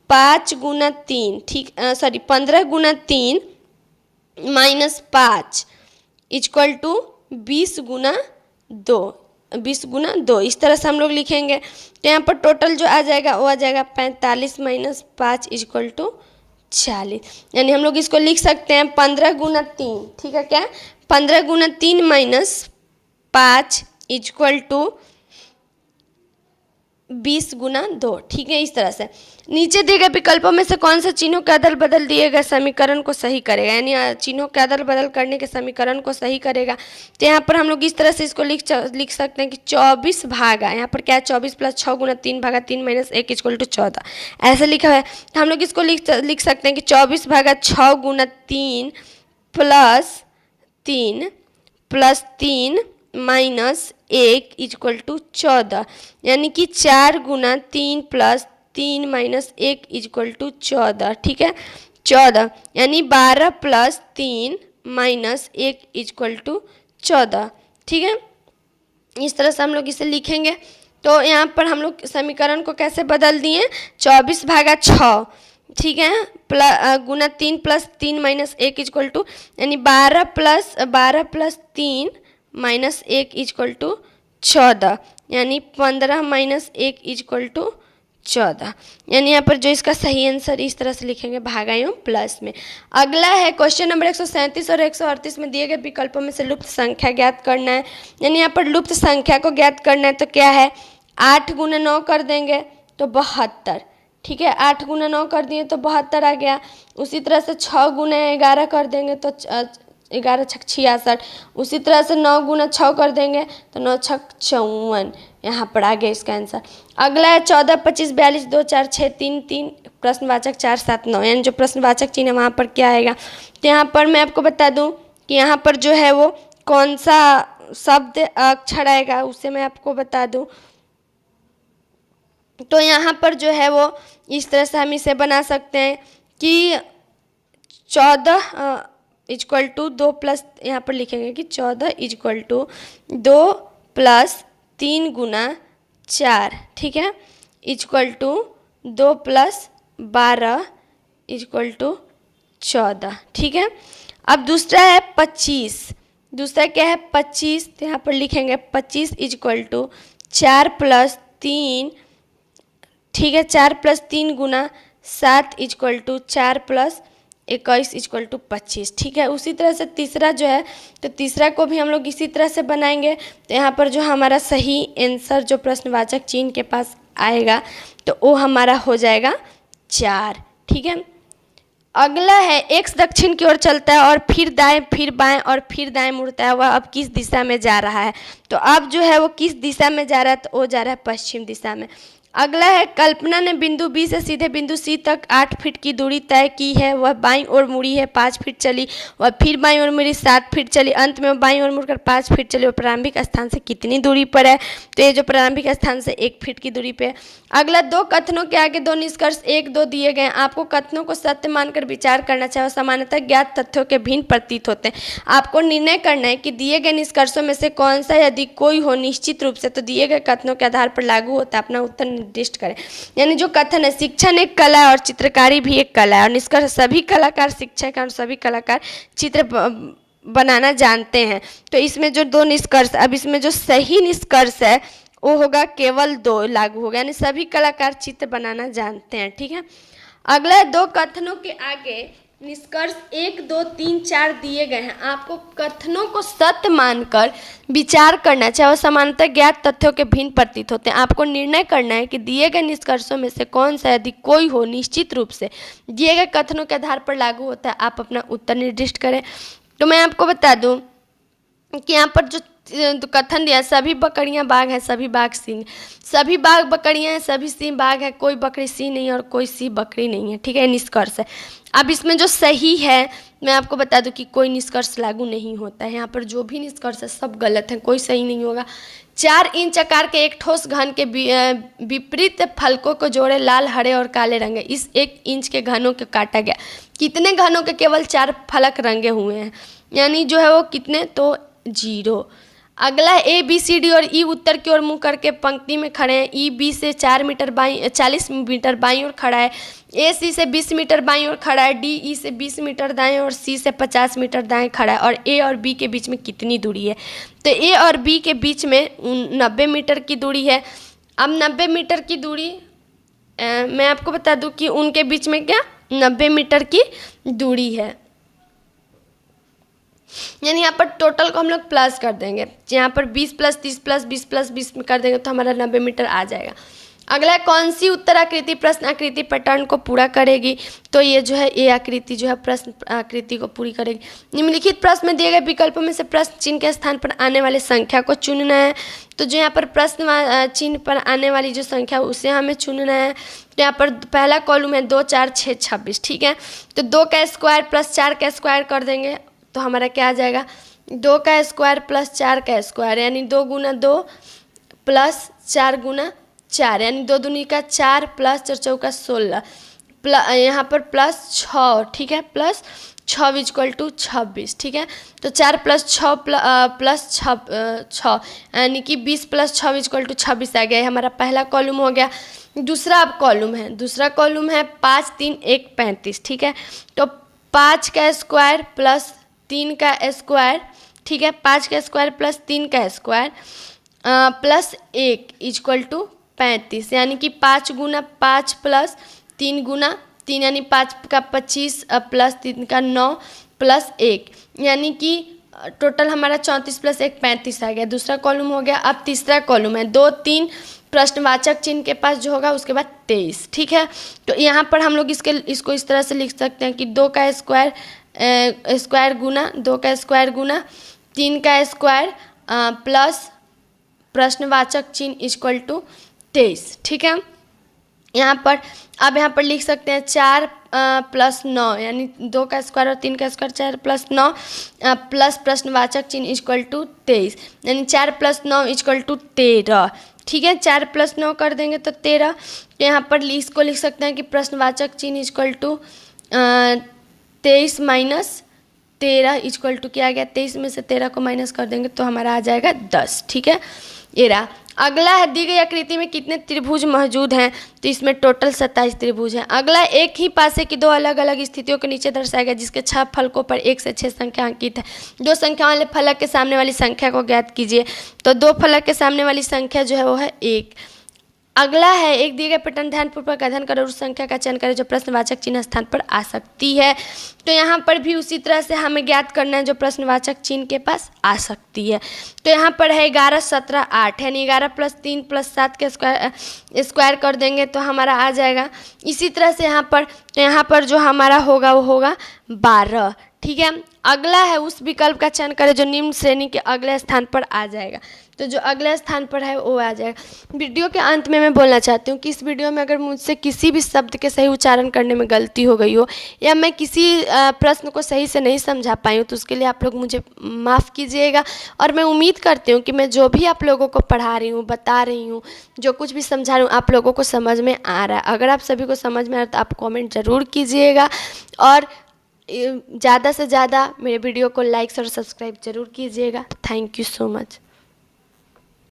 5 × 3, ठीक 15 × 3 - 5 = 20 × 2, 20 × 2 इस तरह से हम लोग लिखेंगे। तो यहाँ पर टोटल जो आ जाएगा वो आ जाएगा 45 - 5 = 40, यानी हम लोग इसको लिख सकते हैं 15 × 3, ठीक है, क्या 15 × 3 - 5 = 20 गुना 2। ठीक है, इस तरह से नीचे दिए गए विकल्पों में से कौन सा चिन्हों के अदल बदल दिए गए समीकरण को सही करेगा, यानी चिन्हों के अदल बदल करने के समीकरण को सही करेगा। तो यहाँ पर हम लोग इस तरह से इसको लिख सकते हैं कि 24 भागा, यहाँ पर क्या है 24 प्लस 6 गुना 3 भागा 3 माइनस 1 इक्वल टू 14, ऐसे लिखा है। तो हम लोग इसको लिख सकते हैं कि 24 भागा 6 गुना 3 प्लस 3 माइनस 1 इक्वल टू 14, यानी कि 4 गुना 3 प्लस 3 माइनस 1 इक्वल टू 14। ठीक है, 14 यानी 12 प्लस 3 माइनस 1 इक्वल टू 14। ठीक है, इस तरह से हम लोग इसे लिखेंगे। तो यहाँ पर हम लोग समीकरण को कैसे बदल दिए, 24 भागा 6, ठीक है, गुना 3 प्लस 3 माइनस 1 इक्वल टू, यानी 12 प्लस 3 माइनस 1 इक्वल टू 14, यानी 15 माइनस 1 इक्वल टू 14। यानी यहाँ पर जो इसका सही आंसर इस तरह से लिखेंगे भागा एवं प्लस में। अगला है क्वेश्चन नंबर 137 और 138 में दिए गए विकल्पों में से लुप्त संख्या ज्ञात करना है। यानी यहाँ पर लुप्त संख्या को ज्ञात करना है तो क्या है, 8 गुना 9 कर देंगे तो 72। ठीक है, 8 गुना 9 कर दिए तो 72 आ गया। उसी तरह से 6 गुना 11 कर देंगे तो 11 छक 66। उसी तरह से 9 गुना 6 कर देंगे तो 9 छक 54, यहाँ पर आ गया इसका आंसर। अगला है 14 25 42 2 4 6 3 3 प्रश्नवाचक 4 7 9, यानी जो प्रश्नवाचक चिन्ह है वहाँ पर क्या आएगा। तो यहाँ पर मैं आपको बता दूँ कि यहाँ पर जो है वो कौन सा शब्द अक्षर आएगा, उसे मैं आपको बता दूँ। तो यहाँ पर जो है वो इस तरह से हम इसे बना सकते हैं कि 14 इक्वल टू 2 प्लस, यहाँ पर लिखेंगे कि 14 इक्वल टू 2 प्लस 3 गुना 4, ठीक है, equal to 2 plus 12 equal to 14। ठीक है, अब दूसरा है 25। दूसरा क्या है 25, तो यहाँ पर लिखेंगे 25 इक्वल टू 4 प्लस 3, ठीक है, 4 प्लस 3 गुना 7 equal to 4 plus 21 equal to 25। ठीक है, उसी तरह से तीसरा जो है, तो तीसरा को भी हम लोग इसी तरह से बनाएंगे। तो यहाँ पर जो हमारा सही आंसर जो प्रश्नवाचक चिन्ह के पास आएगा तो वो हमारा हो जाएगा 4। ठीक है, अगला है x दक्षिण की ओर चलता है और फिर दाएं फिर बाएं और फिर दाएं मुड़ता है, वह अब किस दिशा में जा रहा है। तो अब जो है वो किस दिशा में जा रहा है, तो वो जा रहा है पश्चिम दिशा में। अगला है कल्पना ने बिंदु बी से सीधे बिंदु सी तक 8 फीट की दूरी तय की है, वह बाईं ओर मुड़ी है 5 फीट चली, वह फिर बाईं ओर मुड़ी 7 फीट चली, अंत में वह बाईं ओर मुड़कर 5 फीट चली। वह प्रारंभिक स्थान से कितनी दूरी पर है, तो ये जो प्रारंभिक स्थान से 1 फीट की दूरी पे है। अगला दो कथनों के आगे दो निष्कर्ष 1 2 दिए गए, आपको कथनों को सत्य मानकर विचार करना चाहिए, सामान्यतः ज्ञात तथ्यों के भिन्न प्रतीत होते हैं। आपको निर्णय करना है कि दिए गए निष्कर्षों में से कौन सा यदि कोई हो निश्चित रूप से तो दिए गए कथनों के आधार पर लागू होता है, अपना उत्तर निर्दिष्ट करें। यानी जो कथन है शिक्षण एक कला है और चित्रकारी भी एक कला है, और निष्कर्ष सभी कलाकार शिक्षक और सभी कलाकार चित्र बनाना जानते हैं। तो इसमें जो दो निष्कर्ष, अब इसमें जो सही निष्कर्ष है वो होगा केवल 2 लागू होगा, यानी सभी कलाकार चित्र बनाना जानते हैं। ठीक है, अगला दो कथनों के आगे निष्कर्ष 1 2 3 4 दिए गए हैं, आपको कथनों को सत्य मानकर विचार करना चाहिए और समानतः ज्ञात तथ्यों के भिन्न प्रतीत होते हैं। आपको निर्णय करना है कि दिए गए निष्कर्षों में से कौन सा यदि कोई हो निश्चित रूप से दिए गए कथनों के आधार पर लागू होता है, आप अपना उत्तर निर्दिष्ट करें। तो मैं आपको बता दूं कि यहाँ पर जो कथन दिया, सभी बकरियां बाघ हैं सभी बाघ सिंह, सभी बाघ बकरियां हैं सभी सिंह बाघ है, कोई बकरी सिंह नहीं और कोई सिंह बकरी नहीं है। ठीक है, निष्कर्ष है। अब इसमें जो सही है मैं आपको बता दूं कि कोई निष्कर्ष लागू नहीं होता है, यहाँ पर जो भी निष्कर्ष है सब गलत है, कोई सही नहीं होगा। 4 इंच आकार के एक ठोस घन के विपरीत फलकों को जोड़े लाल हरे और काले रंगे, इस 1 इंच के घनों को काटा गया। कितने घनों के केवल 4 फलक रंगे हुए हैं, यानी जो है वो कितने, तो 0। अगला ए बी सी डी और ई उत्तर की ओर मुंह करके पंक्ति में खड़े हैं। ई बी से 40 मीटर बाईं ओर खड़ा है, ए सी से 20 मीटर बाईं ओर खड़ा है, डी ई से 20 मीटर दाएं और सी से 50 मीटर दाएं खड़ा है। और ए और बी के बीच में कितनी दूरी है, तो ए और बी के बीच में 90 मीटर की दूरी है। अब 90 मीटर की दूरी मैं आपको बता दूं कि उनके बीच में क्या 90 मीटर की दूरी है, यानी यहाँ पर टोटल को हम लोग प्लस कर देंगे, यहाँ पर 20 प्लस 30 प्लस 20 प्लस 20 कर देंगे तो हमारा 90 मीटर आ जाएगा। अगला कौन सी उत्तराकृति प्रश्न आकृति पैटर्न को पूरा करेगी, तो ये जो है ए आकृति जो है प्रश्न आकृति को पूरी करेगी। निम्नलिखित प्रश्न में दिए गए विकल्पों में से प्रश्न चिन्ह के स्थान पर आने वाली संख्या को चुनना है। तो जो यहाँ पर प्रश्न चिन्ह पर आने वाली जो संख्या उसे हमें चुनना है। तो यहाँ पर पहला कॉलम है 2 4 6 26, ठीक है। तो 2 का स्क्वायर प्लस 4 का स्क्वायर कर देंगे तो हमारा क्या आ जाएगा, 2 का स्क्वायर प्लस 4 का स्क्वायर, यानी 2 गुना 2 प्लस 4 गुना 4, यानी 2 दूनी का 4 प्लस 4 चौका 16 यहाँ पर प्लस 6, ठीक है, प्लस 6 इक्वल टू 26, ठीक है। तो 4 प्लस 6 प्लस 6 यानी कि 20 प्लस 6 इक्वल टू 26 आ गया। हमारा पहला कॉलम हो गया। दूसरा अब कॉलम है, दूसरा कॉलम है 5 3 1 35, ठीक है। तो 5 का स्क्वायर प्लस 3 का स्क्वायर, ठीक है, 5 का स्क्वायर प्लस 3 का स्क्वायर प्लस 1 इक्वल टू 35, यानी कि 5 गुना 5 प्लस 3 गुना 3, यानी 5 का 25 प्लस 3 का 9 प्लस 1, यानी कि टोटल हमारा 34 प्लस 1 35 आ गया। दूसरा कॉलम हो गया। अब तीसरा कॉलम है 2 3 प्रश्नवाचक चिन्ह के पास जो होगा उसके बाद 23, ठीक है। तो यहाँ पर हम लोग इसको इस तरह से लिख सकते हैं कि 2 का स्क्वायर गुना 2 का स्क्वायर गुना 3 का स्क्वायर प्लस प्रश्नवाचक चिन्ह इक्वल टू 23, ठीक है। यहाँ पर लिख सकते हैं 4 प्लस 9, यानी 2 का स्क्वायर और 3 का स्क्वायर 4 प्लस 9 प्लस प्रश्नवाचक चिन्ह इक्वल टू 23, यानी 4 प्लस 9 इक्वल टू 13, ठीक है। 4 प्लस 9 कर देंगे तो 13। तो यहाँ पर इसको लिख सकते हैं कि प्रश्नवाचक चिन्ह equal to 23 minus 13 equal to क्या आ गया, 23 में से 13 को माइनस कर देंगे तो हमारा आ जाएगा 10, ठीक है। ये रहा। अगला है दी गई आकृति में कितने त्रिभुज मौजूद हैं, तो इसमें टोटल 27 त्रिभुज हैं। अगला एक ही पासे की 2 अलग अलग स्थितियों के नीचे दर्शाया गया जिसके 6 फलकों पर 1 से 6 संख्या अंकित है। 2 संख्या वाले फलक के सामने वाली संख्या को ज्ञात कीजिए। तो 2 फलक के सामने वाली संख्या जो है वो है 1। अगला है एक दिए गए पैटर्न ध्यानपूर्वक अध्ययन करें उस संख्या का चयन करें जो प्रश्नवाचक चिन्ह स्थान पर आ सकती है। तो यहाँ पर भी उसी तरह से हमें ज्ञात करना है जो प्रश्नवाचक चिन्ह के पास आ सकती है। तो यहाँ पर है 11 17 8, यानी 11 प्लस 3 प्लस 7 के स्क्वायर कर देंगे तो हमारा आ जाएगा। इसी तरह से यहाँ पर जो हमारा होगा वो होगा 12, ठीक है। अगला है उस विकल्प का चयन करें जो निम्न श्रेणी के अगले स्थान पर आ जाएगा। तो जो अगले स्थान पर है वो आ जाएगा। वीडियो के अंत में मैं बोलना चाहती हूँ कि इस वीडियो में अगर मुझसे किसी भी शब्द के सही उच्चारण करने में गलती हो गई हो या मैं किसी प्रश्न को सही से नहीं समझा पाई हूँ तो उसके लिए आप लोग मुझे माफ़ कीजिएगा। और मैं उम्मीद करती हूँ कि मैं जो भी आप लोगों को पढ़ा रही हूँ, बता रही हूँ, जो कुछ भी समझा रही हूँ आप लोगों को समझ में आ रहा है। अगर आप सभी को समझ में आ रहा है तो आप कॉमेंट ज़रूर कीजिएगा और ज़्यादा से ज़्यादा मेरे वीडियो को लाइक्स और सब्सक्राइब ज़रूर कीजिएगा। Thank you so much.